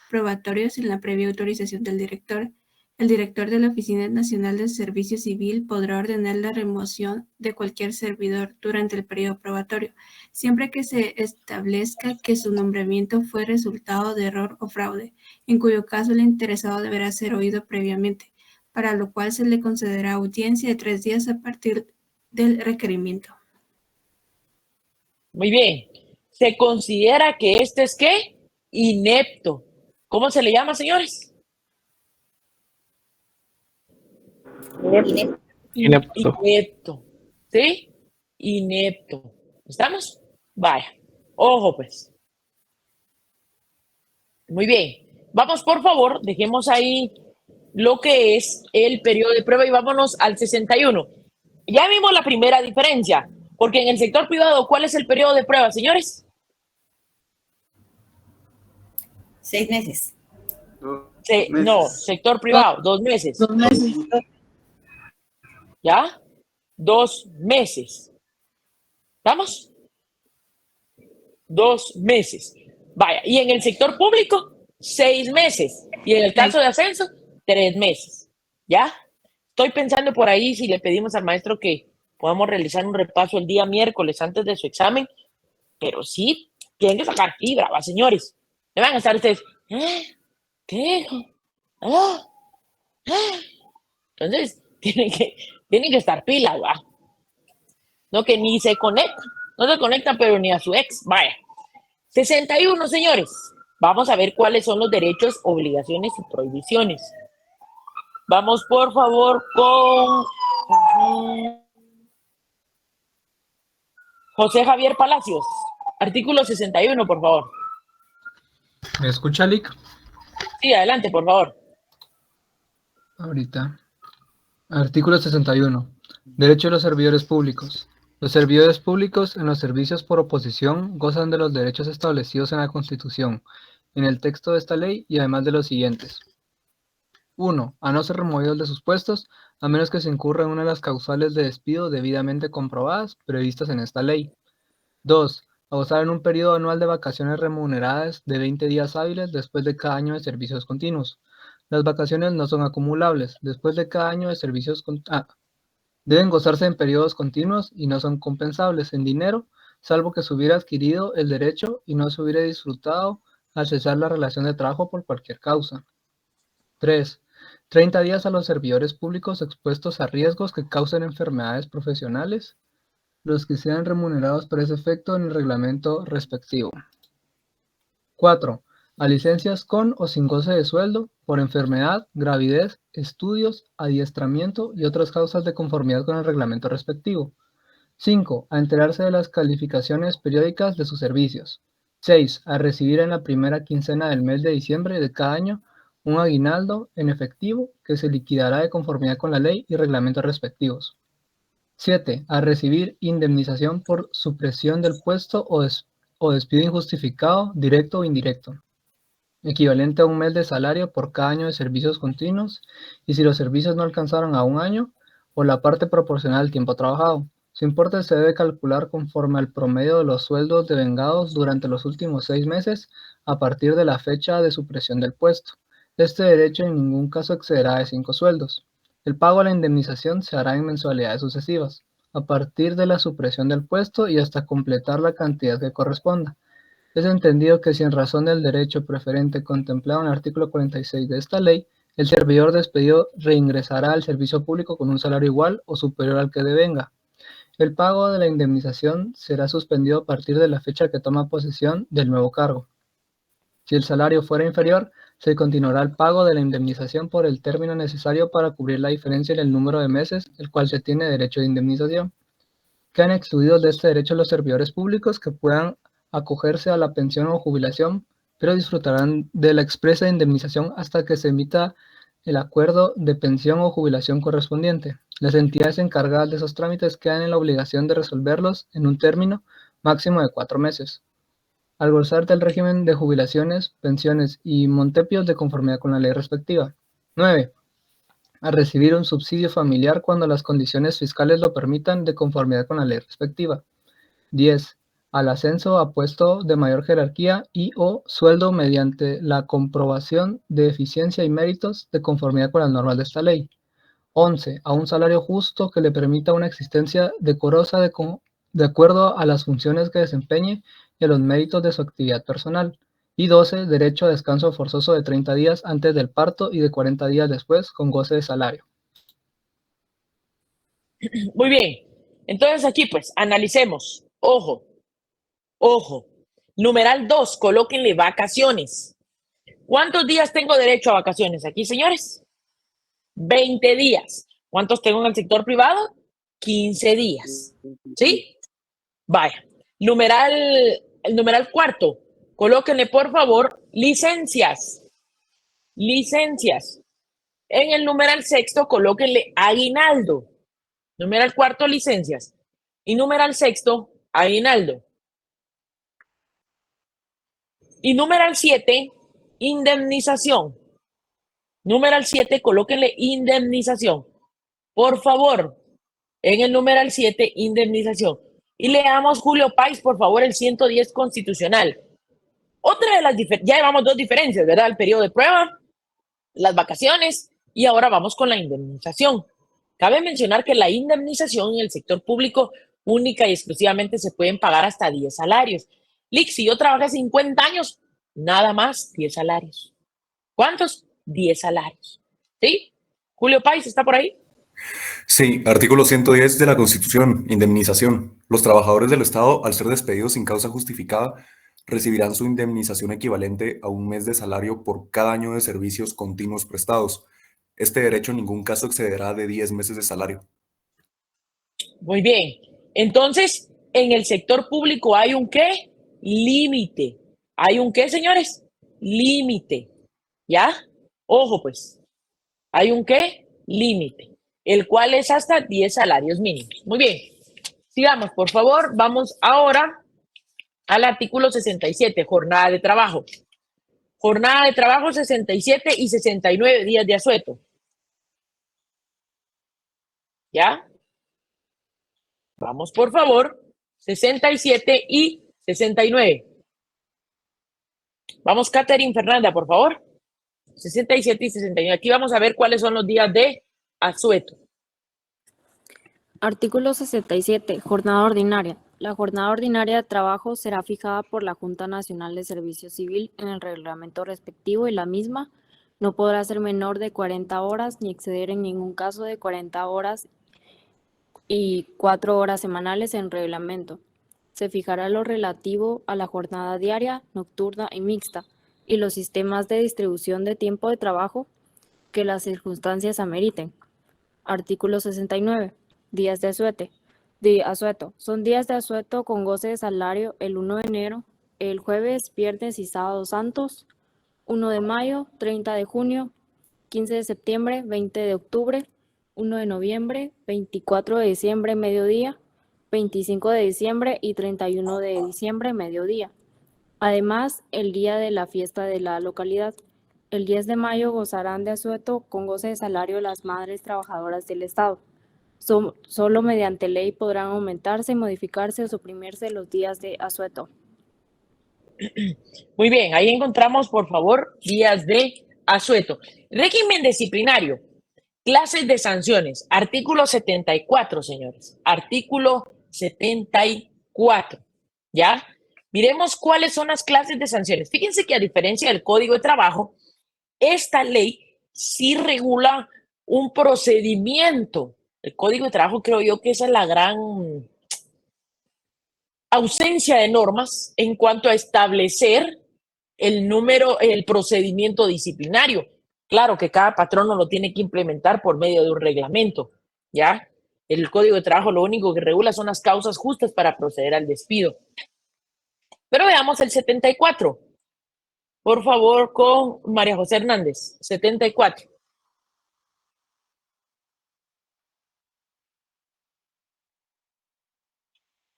probatorio sin la previa autorización del director. El director de la Oficina Nacional del Servicio Civil podrá ordenar la remoción de cualquier servidor durante el periodo probatorio, siempre que se establezca que su nombramiento fue resultado de error o fraude, en cuyo caso el interesado deberá ser oído previamente, para lo cual se le concederá audiencia de 3 días a partir del requerimiento. Muy bien. Se considera que este es ¿qué? Inepto. ¿Cómo se le llama, señores? Inepto. ¿Sí? Inepto. ¿Estamos? Vaya. Ojo, pues. Muy bien. Vamos, por favor, dejemos ahí lo que es el periodo de prueba y vámonos al 61. Ya vimos la primera diferencia, porque en el sector privado, ¿cuál es el periodo de prueba, señores? 6 meses. No, sector privado, 2 meses. 2 meses. ¿Ya? 2 meses. ¿Vamos? 2 meses. Vaya, y en el sector público, 6 meses. Y en el caso de ascenso, 3 meses. ¿Ya? Estoy pensando por ahí si le pedimos al maestro que podamos realizar un repaso el día miércoles antes de su examen, pero sí, tienen que sacar fibra, ¿va, señores? Me van a estar ustedes, ¿qué dijo? Entonces, tienen que estar pilas, ¿va? No, que ni se conectan, no se conectan, pero ni a su ex, vaya. 61, señores. Vamos a ver cuáles son los derechos, obligaciones y prohibiciones. Vamos, por favor, con José Javier Palacios. Artículo 61, por favor. ¿Me escucha, Lick? Sí, adelante, por favor. Ahorita. Artículo 61. Derecho de los servidores públicos. Los servidores públicos en los servicios por oposición gozan de los derechos establecidos en la Constitución, en el texto de esta ley y además de los siguientes. 1. A no ser removidos de sus puestos, a menos que se incurra en una de las causales de despido debidamente comprobadas previstas en esta ley. 2. A gozar en un periodo anual de vacaciones remuneradas de 20 días hábiles después de cada año de servicios continuos. Las vacaciones no son acumulables. Después de cada año de servicios deben gozarse en periodos continuos y no son compensables en dinero, salvo que se hubiera adquirido el derecho y no se hubiera disfrutado al cesar la relación de trabajo por cualquier causa. 3. 30 días a los servidores públicos expuestos a riesgos que causen enfermedades profesionales, los que sean remunerados por ese efecto en el reglamento respectivo. 4. A licencias con o sin goce de sueldo, por enfermedad, gravidez, estudios, adiestramiento y otras causas de conformidad con el reglamento respectivo. 5. A enterarse de las calificaciones periódicas de sus servicios. 6. A recibir en la primera quincena del mes de diciembre de cada año un aguinaldo en efectivo que se liquidará de conformidad con la ley y reglamentos respectivos. 7. A recibir indemnización por supresión del puesto o despido injustificado, directo o indirecto, equivalente a un mes de salario por cada año de servicios continuos, y si los servicios no alcanzaron a un año, o la parte proporcional al tiempo trabajado. Su importe se debe calcular conforme al promedio de los sueldos devengados durante los últimos 6 meses a partir de la fecha de supresión del puesto. Este derecho en ningún caso excederá de 5 sueldos. El pago a la indemnización se hará en mensualidades sucesivas, a partir de la supresión del puesto y hasta completar la cantidad que corresponda. Es entendido que si en razón del derecho preferente contemplado en el artículo 46 de esta ley, el servidor despedido reingresará al servicio público con un salario igual o superior al que devenga. El pago de la indemnización será suspendido a partir de la fecha que toma posesión del nuevo cargo. Si el salario fuera inferior, se continuará el pago de la indemnización por el término necesario para cubrir la diferencia en el número de meses el cual se tiene derecho de indemnización. Quedan excluidos de este derecho los servidores públicos que puedan acogerse a la pensión o jubilación, pero disfrutarán de la expresa indemnización hasta que se emita el acuerdo de pensión o jubilación correspondiente. Las entidades encargadas de esos trámites quedan en la obligación de resolverlos en un término máximo de 4 meses. Al gozar del régimen de jubilaciones, pensiones y montepios de conformidad con la ley respectiva. 9. A recibir un subsidio familiar cuando las condiciones fiscales lo permitan de conformidad con la ley respectiva. 10. Al ascenso a puesto de mayor jerarquía y o sueldo mediante la comprobación de eficiencia y méritos de conformidad con las normas de esta ley. 11. A un salario justo que le permita una existencia decorosa de acuerdo a las funciones que desempeñe y a los méritos de su actividad personal. Y 12. Derecho a descanso forzoso de 30 días antes del parto y de 40 días después con goce de salario. Muy bien. Entonces aquí pues analicemos. Ojo. Numeral 2, colóquenle vacaciones. ¿Cuántos días tengo derecho a vacaciones aquí, señores? 20 días. ¿Cuántos tengo en el sector privado? 15 días. ¿Sí? Vaya. El numeral 4, colóquenle por favor licencias. Licencias. En el numeral 6, colóquenle aguinaldo. Numeral 4, licencias. Y numeral 6, aguinaldo. Y numeral 7, indemnización. Numeral 7, colóquenle indemnización. Por favor, en el numeral 7, indemnización. Y leamos, Julio Páez, por favor, el 110 constitucional. Otra de las ya llevamos 2 diferencias, ¿verdad? El periodo de prueba, las vacaciones, y ahora vamos con la indemnización. Cabe mencionar que la indemnización en el sector público única y exclusivamente se pueden pagar hasta 10 salarios. Lick, si yo trabajé 50 años, nada más 10 salarios. ¿Cuántos? 10 salarios. ¿Sí? Julio Páez, ¿está por ahí? Sí, artículo 110 de la Constitución, indemnización. Los trabajadores del Estado, al ser despedidos sin causa justificada, recibirán su indemnización equivalente a un mes de salario por cada año de servicios continuos prestados. Este derecho en ningún caso excederá de 10 meses de salario. Muy bien. Entonces, en el sector público hay un ¿qué? Límite. ¿Hay un qué, señores? Límite. ¿Ya? Ojo, pues. Hay un ¿qué? Límite, el cual es hasta 10 salarios mínimos. Muy bien. Sigamos, por favor. Vamos ahora al artículo 67, jornada de trabajo. Jornada de trabajo 67 y 69 días de asueto. ¿Ya? Vamos, por favor. 67 y 69. Vamos, Catherine Fernanda, por favor. 67 y 69. Aquí vamos a ver cuáles son los días de asueto. Artículo 67. Jornada ordinaria. La jornada ordinaria de trabajo será fijada por la Junta Nacional de Servicio Civil en el reglamento respectivo y la misma no podrá ser menor de 40 horas ni exceder en ningún caso de 40 horas y 4 horas semanales en reglamento. Se fijará lo relativo a la jornada diaria, nocturna y mixta y los sistemas de distribución de tiempo de trabajo que las circunstancias ameriten. Artículo 69. Días de asueto. Son días de asueto con goce de salario el 1 de enero, el jueves, viernes y sábado santos, 1 de mayo, 30 de junio, 15 de septiembre, 20 de octubre, 1 de noviembre, 24 de diciembre, mediodía, 25 de diciembre y 31 de diciembre, mediodía. Además, el día de la fiesta de la localidad. El 10 de mayo gozarán de asueto con goce de salario las madres trabajadoras del Estado. Solo mediante ley podrán aumentarse, modificarse o suprimirse los días de asueto. Muy bien, ahí encontramos, por favor, días de asueto. Régimen disciplinario, clases de sanciones, artículo 74, señores. Artículo 74, ¿ya? Miremos cuáles son las clases de sanciones. Fíjense que a diferencia del Código de Trabajo, esta ley sí regula un procedimiento. El Código de Trabajo creo yo que esa es la gran ausencia de normas en cuanto a establecer el procedimiento disciplinario. Claro que cada patrono lo tiene que implementar por medio de un reglamento, ¿ya? El Código de Trabajo lo único que regula son las causas justas para proceder al despido. Pero veamos el 74. Por favor, con María José Hernández. 74.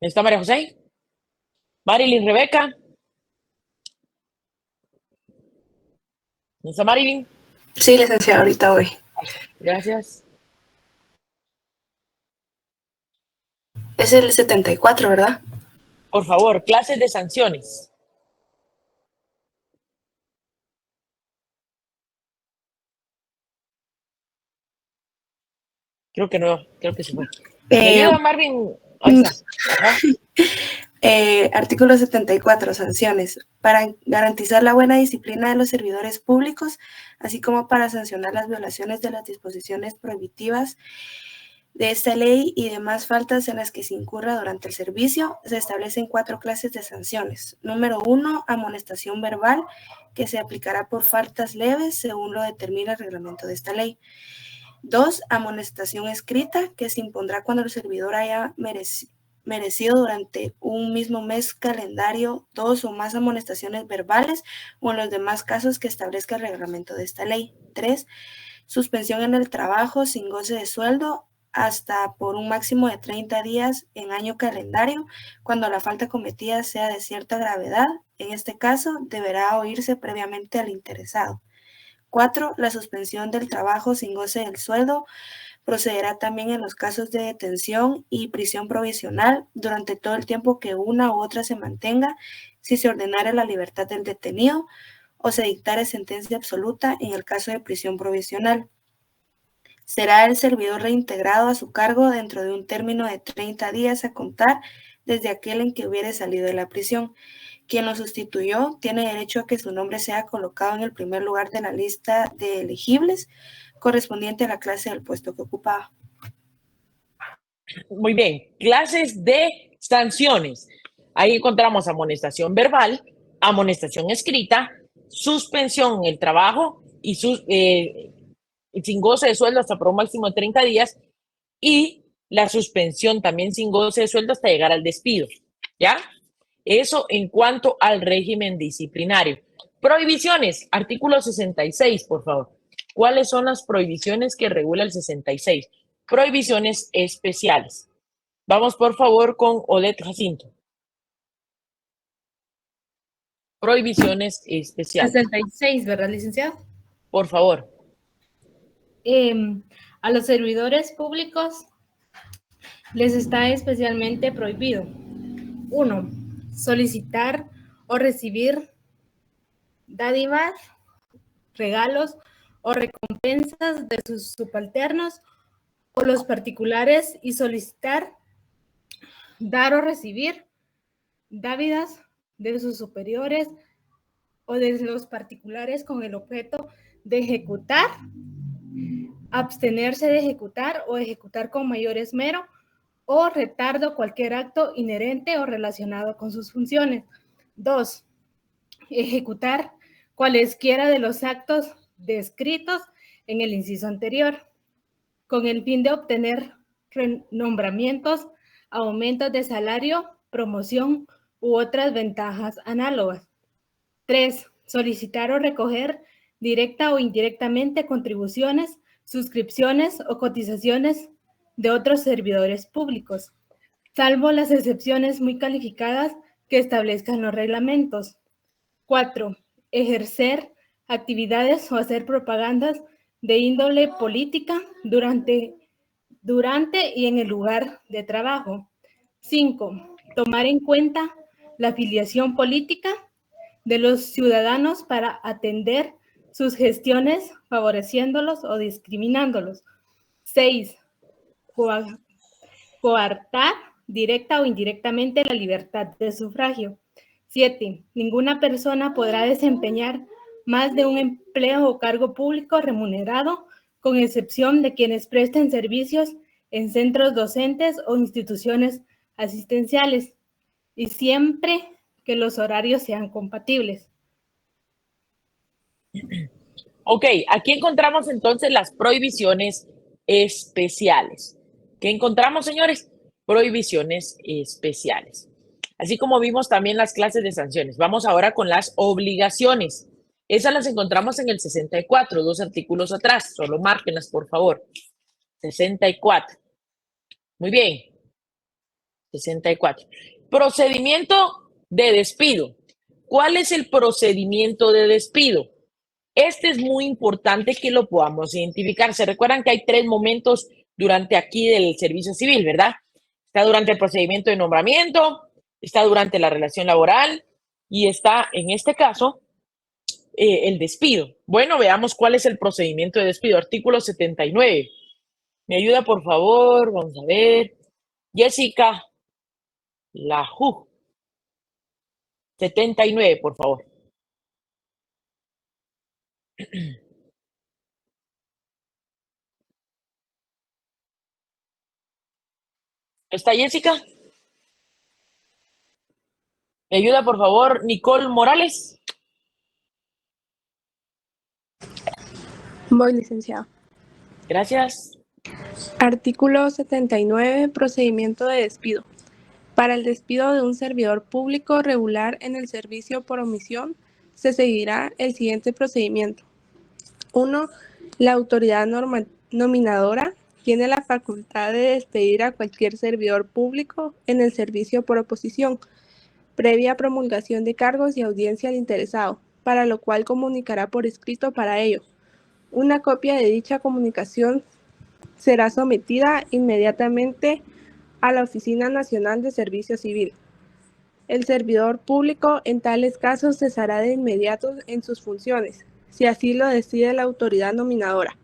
¿Está María José? Marilyn, Rebeca. ¿No está Marilyn? Sí, licenciada, ahorita voy. Gracias. Es el 74, ¿verdad? Por favor, clases de sanciones. Creo que no, creo que se fue. ¿Me ayuda, Marvin? Ahí está. Artículo 74, sanciones. Para garantizar la buena disciplina de los servidores públicos, así como para sancionar las violaciones de las disposiciones prohibitivas de esta ley y demás faltas en las que se incurra durante el servicio, se establecen 4 clases de sanciones. Número 1, amonestación verbal, que se aplicará por faltas leves según lo determina el reglamento de esta ley. 2, amonestación escrita, que se impondrá cuando el servidor haya merecido durante un mismo mes calendario 2 o más amonestaciones verbales o en los demás casos que establezca el reglamento de esta ley. 3, suspensión en el trabajo sin goce de sueldo hasta por un máximo de 30 días en año calendario cuando la falta cometida sea de cierta gravedad. En este caso, deberá oírse previamente al interesado. 4, la suspensión del trabajo sin goce del sueldo procederá también en los casos de detención y prisión provisional durante todo el tiempo que una u otra se mantenga, si se ordenara la libertad del detenido o se dictare sentencia absoluta en el caso de prisión provisional. Será el servidor reintegrado a su cargo dentro de un término de 30 días a contar desde aquel en que hubiere salido de la prisión. Quien lo sustituyó tiene derecho a que su nombre sea colocado en el primer lugar de la lista de elegibles correspondiente a la clase del puesto que ocupaba. Muy bien, clases de sanciones. Ahí encontramos amonestación verbal, amonestación escrita, suspensión en el trabajo y sin goce de sueldo hasta por un máximo de 30 días y la suspensión también sin goce de sueldo hasta llegar al despido, ¿ya? Eso en cuanto al régimen disciplinario. Prohibiciones, artículo 66, por favor. ¿Cuáles son las prohibiciones que regula el 66? Prohibiciones especiales. Vamos, por favor, con Odette Jacinto. Prohibiciones especiales. 66, ¿verdad, licenciado? Por favor. A los servidores públicos les está especialmente prohibido. 1. Solicitar o recibir dádivas, regalos o recompensas de sus subalternos o los particulares y solicitar, dar o recibir dádivas de sus superiores o de los particulares con el objeto de ejecutar, abstenerse de ejecutar o ejecutar con mayor esmero o retardo cualquier acto inherente o relacionado con sus funciones. 2. Ejecutar cualesquiera de los actos descritos en el inciso anterior, con el fin de obtener nombramientos, aumentos de salario, promoción u otras ventajas análogas. 3. solicitar o recoger directa o indirectamente contribuciones, suscripciones o cotizaciones de otros servidores públicos, salvo las excepciones muy calificadas que establezcan los reglamentos. 4. Ejercer actividades o hacer propagandas de índole política durante y en el lugar de trabajo. 5. Tomar en cuenta la afiliación política de los ciudadanos para atender sus gestiones favoreciéndolos o discriminándolos. 6. Coartar directa o indirectamente la libertad de sufragio. 7. Ninguna persona podrá desempeñar más de un empleo o cargo público remunerado, con excepción de quienes presten servicios en centros docentes o instituciones asistenciales, y siempre que los horarios sean compatibles. Ok, aquí encontramos entonces las prohibiciones especiales. ¿Qué encontramos, señores? Prohibiciones especiales. Así como vimos también las clases de sanciones. Vamos ahora con las obligaciones. Esas las encontramos en el 64, 2 artículos atrás. Solo márquenlas, por favor. 64. Muy bien. 64. Procedimiento de despido. ¿Cuál es el procedimiento de despido? Este es muy importante que lo podamos identificar. Se recuerdan que hay 3 momentos durante aquí del servicio civil, ¿verdad? Está durante el procedimiento de nombramiento, está durante la relación laboral y está, en este caso, el despido. Bueno, veamos cuál es el procedimiento de despido. Artículo 79. ¿Me ayuda, por favor? Vamos a ver. Jessica Laju. 79, por favor. ¿Está Jessica? ¿Me ayuda, por favor, Nicole Morales? Voy, licenciado. Gracias. Artículo 79, procedimiento de despido. Para el despido de un servidor público regular en el servicio por omisión, se seguirá el siguiente procedimiento. 1. La autoridad nominadora tiene la facultad de despedir a cualquier servidor público en el servicio por oposición, previa promulgación de cargos y audiencia al interesado, para lo cual comunicará por escrito para ello. Una copia de dicha comunicación será sometida inmediatamente a la Oficina Nacional de Servicio Civil. El servidor público en tales casos cesará de inmediato en sus funciones, si así lo decide la autoridad nominadora.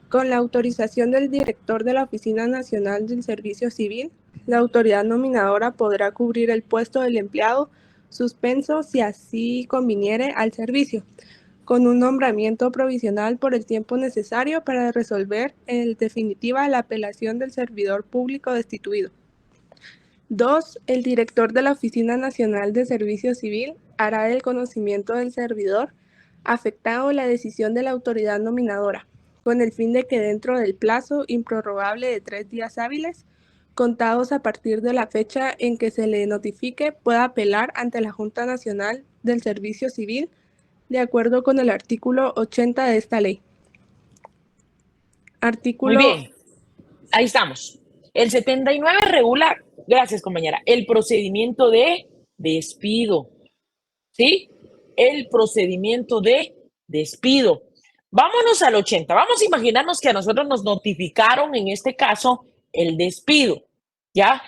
Con la autorización del director de la Oficina Nacional del Servicio Civil, la autoridad nominadora podrá cubrir el puesto del empleado suspenso si así conviniere al servicio, con un nombramiento provisional por el tiempo necesario para resolver en definitiva la apelación del servidor público destituido. 2. El director de la Oficina Nacional de Servicio Civil hará del conocimiento del servidor afectado la decisión de la autoridad nominadora, con el fin de que dentro del plazo improrrogable de 3 días hábiles, contados a partir de la fecha en que se le notifique, pueda apelar ante la Junta Nacional del Servicio Civil, de acuerdo con el artículo 80 de esta ley. Artículo... Muy bien, ahí estamos. El 79 regula, gracias compañera, el procedimiento de despido, ¿sí? El procedimiento de despido. Vámonos al 80. Vamos a imaginarnos que a nosotros nos notificaron, en este caso, el despido, ¿ya?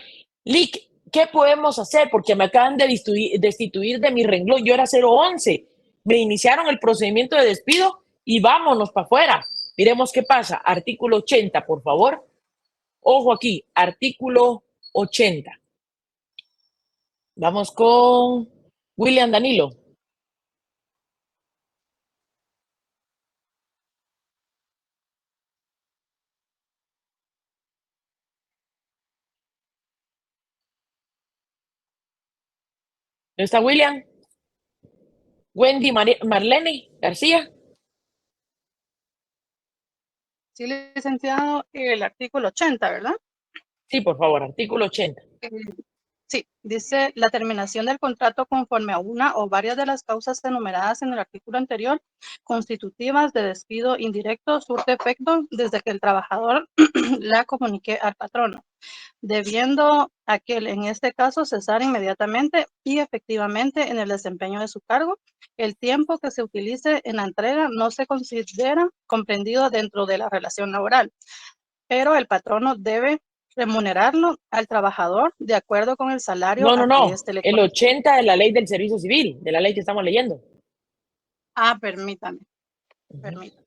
Lic, ¿qué podemos hacer? Porque me acaban de destituir de mi renglón. Yo era 011. Me iniciaron el procedimiento de despido y vámonos para afuera. Miremos qué pasa. Artículo 80, por favor. Ojo aquí, artículo 80. Vamos con William Danilo. ¿No está William? Wendy Marlene García. Sí, licenciado, el artículo 80, ¿verdad? Sí, por favor, artículo 80. Sí, dice la terminación del contrato conforme a una o varias de las causas enumeradas en el artículo anterior, constitutivas de despido indirecto, surte efecto desde que el trabajador la comunique al patrono, debiendo aquel en este caso cesar inmediatamente y efectivamente en el desempeño de su cargo. El tiempo que se utilice en la entrega no se considera comprendido dentro de la relación laboral, pero el patrono debe remunerarlo al trabajador de acuerdo con el salario No, no, a que no. éste le El corresponde. 80 de la ley del servicio civil, de la ley que estamos leyendo. Ah, permítame, permítame.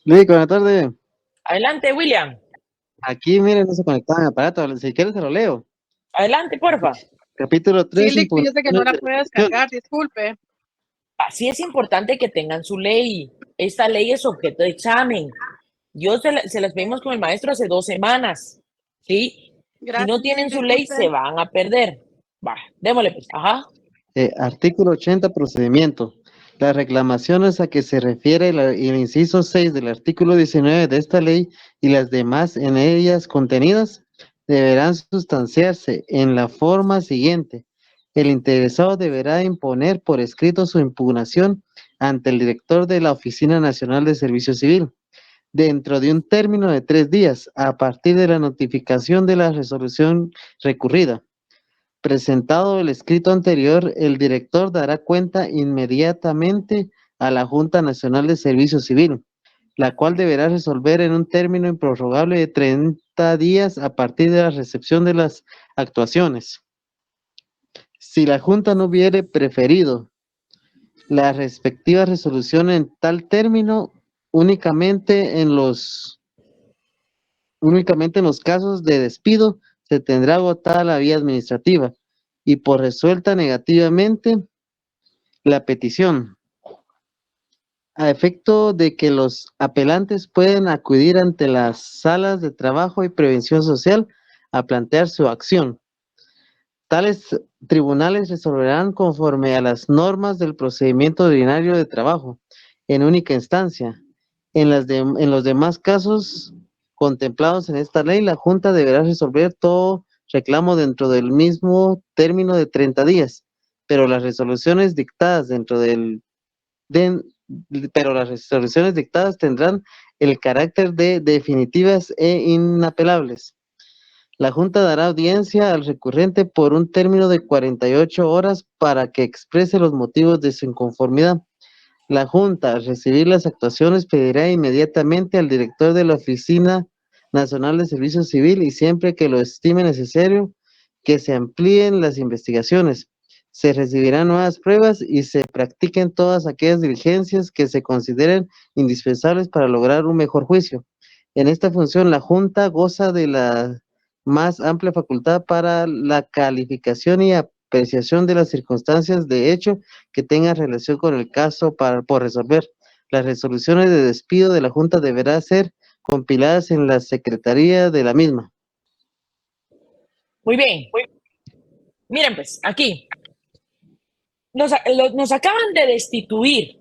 Luis, buenas tardes. Adelante, William. Aquí, miren, no se conectaba el aparato. Si quieres, se lo leo. Adelante, porfa. Capítulo 3, Sí, fíjese que no impugnaciones la de puede resolución. descargar, disculpe. Así es importante que tengan su ley. Esta ley es objeto de examen. Se las pedimos con el maestro hace 2 semanas. ¿Sí? Si no tienen su ley, se van a perder. Va, démosle pues. Ajá. Artículo 80, procedimiento. Las reclamaciones a que se refiere el inciso 6 del artículo 19 de esta ley y las demás en ellas contenidas deberán sustanciarse en la forma siguiente. El interesado deberá imponer por escrito su impugnación ante el director de la Oficina Nacional de Servicio Civil dentro de un término de 3 días a partir de la notificación de la resolución recurrida. Presentado el escrito anterior, el director dará cuenta inmediatamente a la Junta Nacional de Servicio Civil, la cual deberá resolver en un término improrrogable de 30 días a partir de la recepción de las actuaciones. Si la Junta no hubiere preferido la respectiva resolución en tal término, únicamente en los casos de despido se tendrá agotada la vía administrativa y por resuelta negativamente la petición, a efecto de que los apelantes pueden acudir ante las salas de trabajo y prevención social a plantear su acción. Tales tribunales resolverán conforme a las normas del procedimiento ordinario de trabajo, en única instancia. En los demás casos contemplados en esta ley, la Junta deberá resolver todo reclamo dentro del mismo término de 30 días, pero las resoluciones dictadas tendrán el carácter de definitivas e inapelables. La Junta dará audiencia al recurrente por un término de 48 horas para que exprese los motivos de su inconformidad. La Junta, al recibir las actuaciones, pedirá inmediatamente al director de la Oficina Nacional de Servicio Civil y siempre que lo estime necesario, que se amplíen las investigaciones, se recibirán nuevas pruebas y se practiquen todas aquellas diligencias que se consideren indispensables para lograr un mejor juicio. En esta función, la Junta goza de la más amplia facultad para la calificación y apreciación de las circunstancias de hecho que tengan relación con el caso por resolver. Las resoluciones de despido de la Junta deberán ser compiladas en la Secretaría de la misma. Muy bien. Miren pues, aquí. Nos acaban de destituir,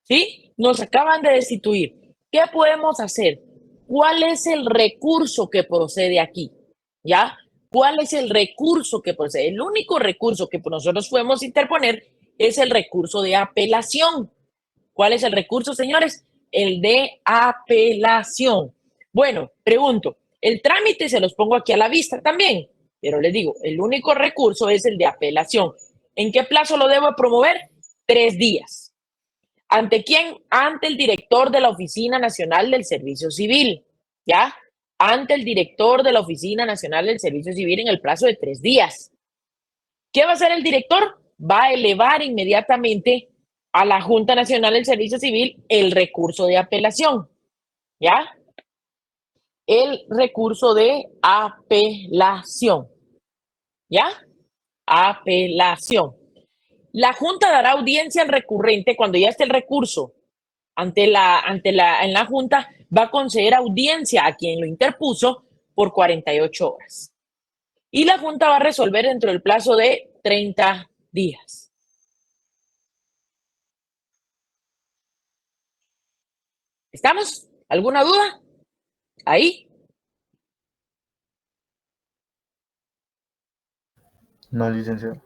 ¿sí? Nos acaban de destituir. ¿Qué podemos hacer? ¿Cuál es el recurso que procede aquí? ¿Ya? ¿Cuál es el recurso que procede? El único recurso que nosotros podemos interponer es el recurso de apelación. ¿Cuál es el recurso, señores? El de apelación. Bueno, pregunto, el trámite se los pongo aquí a la vista también, pero les digo, el único recurso es el de apelación. ¿En qué plazo lo debo promover? 3 días. ¿Ante quién? Ante el director de la Oficina Nacional del Servicio Civil, ¿ya? Ante el director de la Oficina Nacional del Servicio Civil en el plazo de 3 días. ¿Qué va a hacer el director? Va a elevar inmediatamente a la Junta Nacional del Servicio Civil el recurso de apelación, ¿ya? El recurso de apelación, ¿ya? Apelación. La Junta dará audiencia al recurrente cuando ya esté el recurso en la Junta, va a conceder audiencia a quien lo interpuso por 48 horas. Y la Junta va a resolver dentro del plazo de 30 días. ¿Estamos? ¿Alguna duda? ¿Ahí? No, licenciado.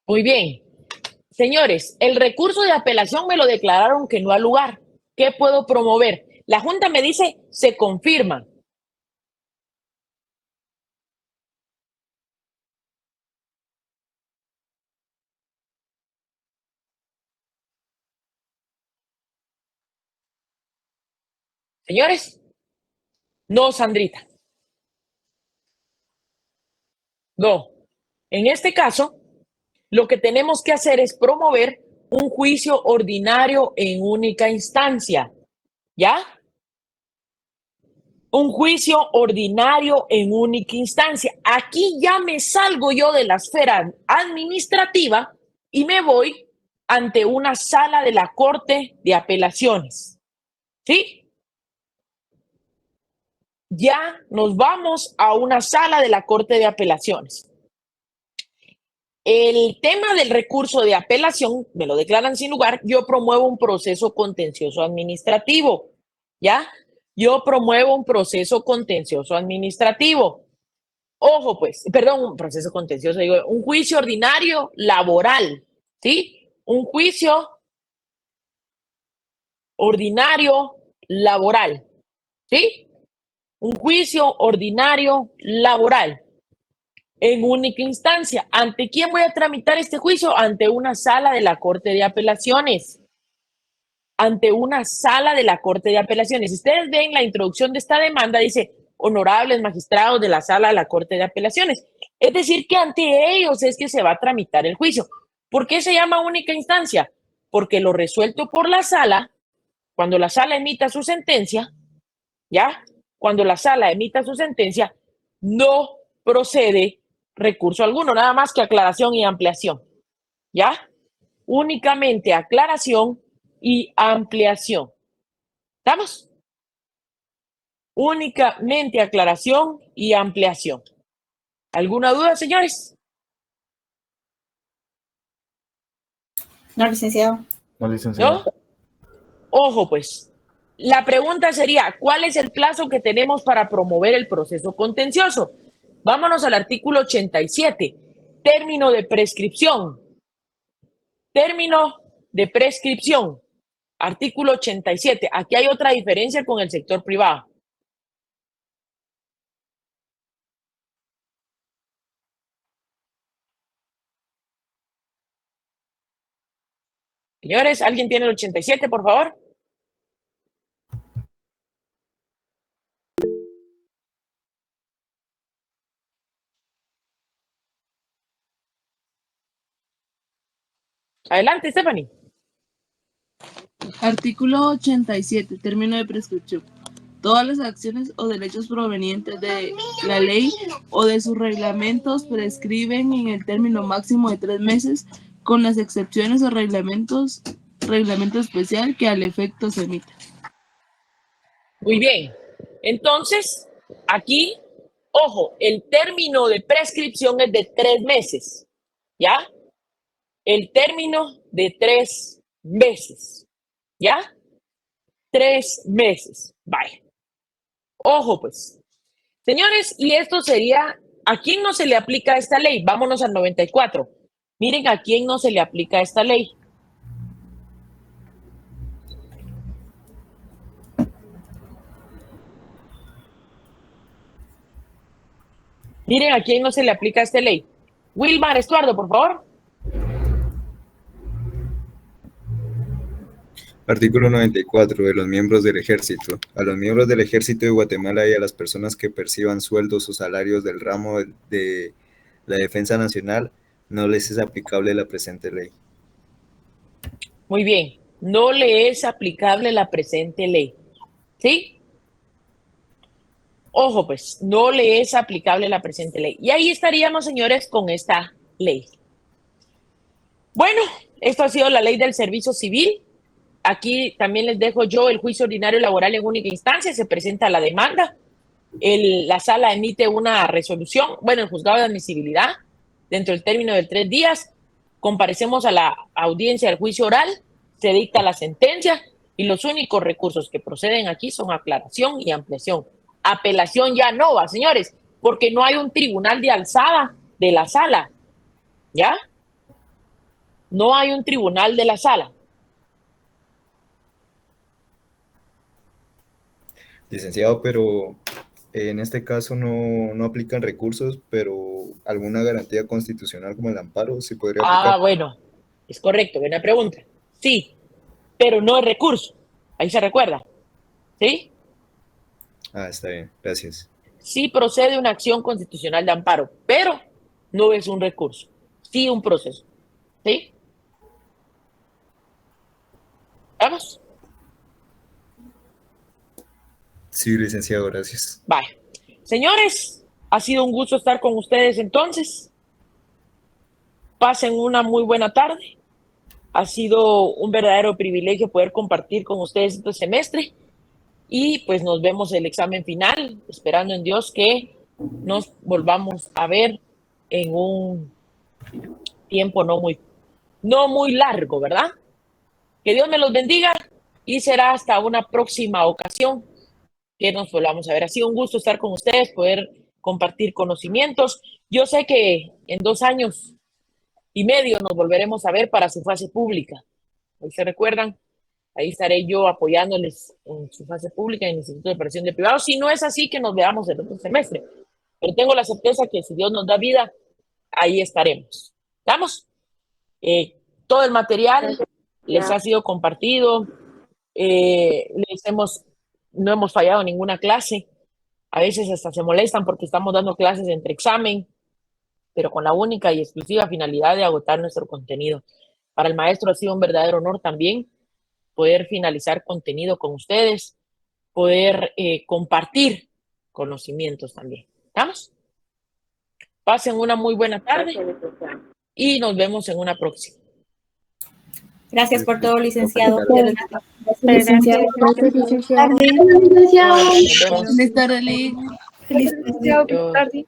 Muy bien. Señores, el recurso de apelación me lo declararon que no ha lugar. ¿Qué puedo promover? La Junta me dice, se confirma. Señores, no, Sandrita. No. En este caso, lo que tenemos que hacer es promover un juicio ordinario en única instancia. ¿Ya? Un juicio ordinario en única instancia. Aquí ya me salgo yo de la esfera administrativa y me voy ante una sala de la Corte de Apelaciones. ¿Sí? Ya nos vamos a una sala de la Corte de Apelaciones. El tema del recurso de apelación, me lo declaran sin lugar, yo promuevo un proceso contencioso administrativo, ¿ya? Yo promuevo un proceso contencioso administrativo. Ojo, pues, perdón, un proceso contencioso, digo, un juicio ordinario laboral, ¿sí? Un juicio ordinario laboral, ¿sí? Un juicio ordinario laboral. En única instancia. ¿Ante quién voy a tramitar este juicio? Ante una sala de la Corte de Apelaciones. Ante una sala de la Corte de Apelaciones. Si ustedes ven la introducción de esta demanda, dice, honorables magistrados de la sala de la Corte de Apelaciones. Es decir, que ante ellos es que se va a tramitar el juicio. ¿Por qué se llama única instancia? Porque lo resuelto por la sala, cuando la sala emita su sentencia, ¿ya? Cuando la sala emita su sentencia, no procede recurso alguno, nada más que aclaración y ampliación. ¿Ya? Únicamente aclaración y ampliación. ¿Estamos? Únicamente aclaración y ampliación. ¿Alguna duda, señores? No, licenciado. No, licenciado. ¿No? Ojo, pues. La pregunta sería, ¿cuál es el plazo que tenemos para promover el proceso contencioso? Vámonos al artículo 87. Término de prescripción. Término de prescripción. Artículo 87. Aquí hay otra diferencia con el sector privado. Señores, ¿alguien tiene el 87, por favor? Adelante, Stephanie. Artículo 87. Término de prescripción. Todas las acciones o derechos provenientes de la ley o de sus reglamentos prescriben en el término máximo de 3 meses, con las excepciones o reglamento especial que al efecto se emita. Muy bien. Entonces, aquí, ojo, el término de prescripción es de 3 meses. ¿Ya? El término de 3 meses. ¿Ya? 3 meses. Vaya. Ojo, pues. Señores, y esto sería, ¿a quién no se le aplica esta ley? Vámonos al 94. Miren a quién no se le aplica esta ley. Miren a quién no se le aplica esta ley. Wilmar Estuardo, por favor. Artículo 94. De los miembros del Ejército. A los miembros del Ejército de Guatemala y a las personas que perciban sueldos o salarios del ramo de la Defensa Nacional no les es aplicable la presente ley. Muy bien. No le es aplicable la presente ley. ¿Sí? Ojo, pues, no le es aplicable la presente ley. Y ahí estaríamos, señores, con esta ley. Bueno, esto ha sido la ley del servicio civil. Aquí también les dejo yo el juicio ordinario laboral en única instancia. Se presenta la demanda. La sala emite una resolución. Bueno, el juzgado de admisibilidad, dentro del término de 3 días, comparecemos a la audiencia del juicio oral. Se dicta la sentencia. Y los únicos recursos que proceden aquí son aclaración y ampliación. Apelación ya no va, señores, porque no hay un tribunal de alzada de la sala. ¿Ya? No hay un tribunal de la sala. Licenciado, pero en este caso no aplican recursos, pero alguna garantía constitucional como el amparo sí podría aplicar. Ah, bueno, es correcto, buena pregunta. Sí, pero no es recurso. Ahí se recuerda. ¿Sí? Ah, está bien, gracias. Sí procede una acción constitucional de amparo, pero no es un recurso. Sí un proceso. ¿Sí? ¿Vamos? Sí, licenciado, gracias. Vale. Señores, ha sido un gusto estar con ustedes entonces. Pasen una muy buena tarde. Ha sido un verdadero privilegio poder compartir con ustedes este semestre. Y pues nos vemos el examen final, esperando en Dios que nos volvamos a ver en un tiempo no muy largo, ¿verdad? Que Dios me los bendiga y será hasta una próxima ocasión que nos volvamos a ver. Ha sido un gusto estar con ustedes, poder compartir conocimientos. Yo sé que en 2 años y medio nos volveremos a ver para su fase pública. Ahí se recuerdan, ahí estaré yo apoyándoles en su fase pública en el Instituto de Operación de Privados. Si no es así, que nos veamos el otro semestre. Pero tengo la certeza que si Dios nos da vida, ahí estaremos. ¿Vamos? Todo el material les ha sido compartido. No hemos fallado ninguna clase. A veces hasta se molestan porque estamos dando clases entre examen, pero con la única y exclusiva finalidad de agotar nuestro contenido. Para el maestro ha sido un verdadero honor también poder finalizar contenido con ustedes, poder compartir conocimientos también. ¿Estamos? Pasen una muy buena tarde y nos vemos en una próxima. Gracias por todo, licenciado. Gracias, licenciado. Nos vemos. Feliz tarde. Licenciado, feliz tarde.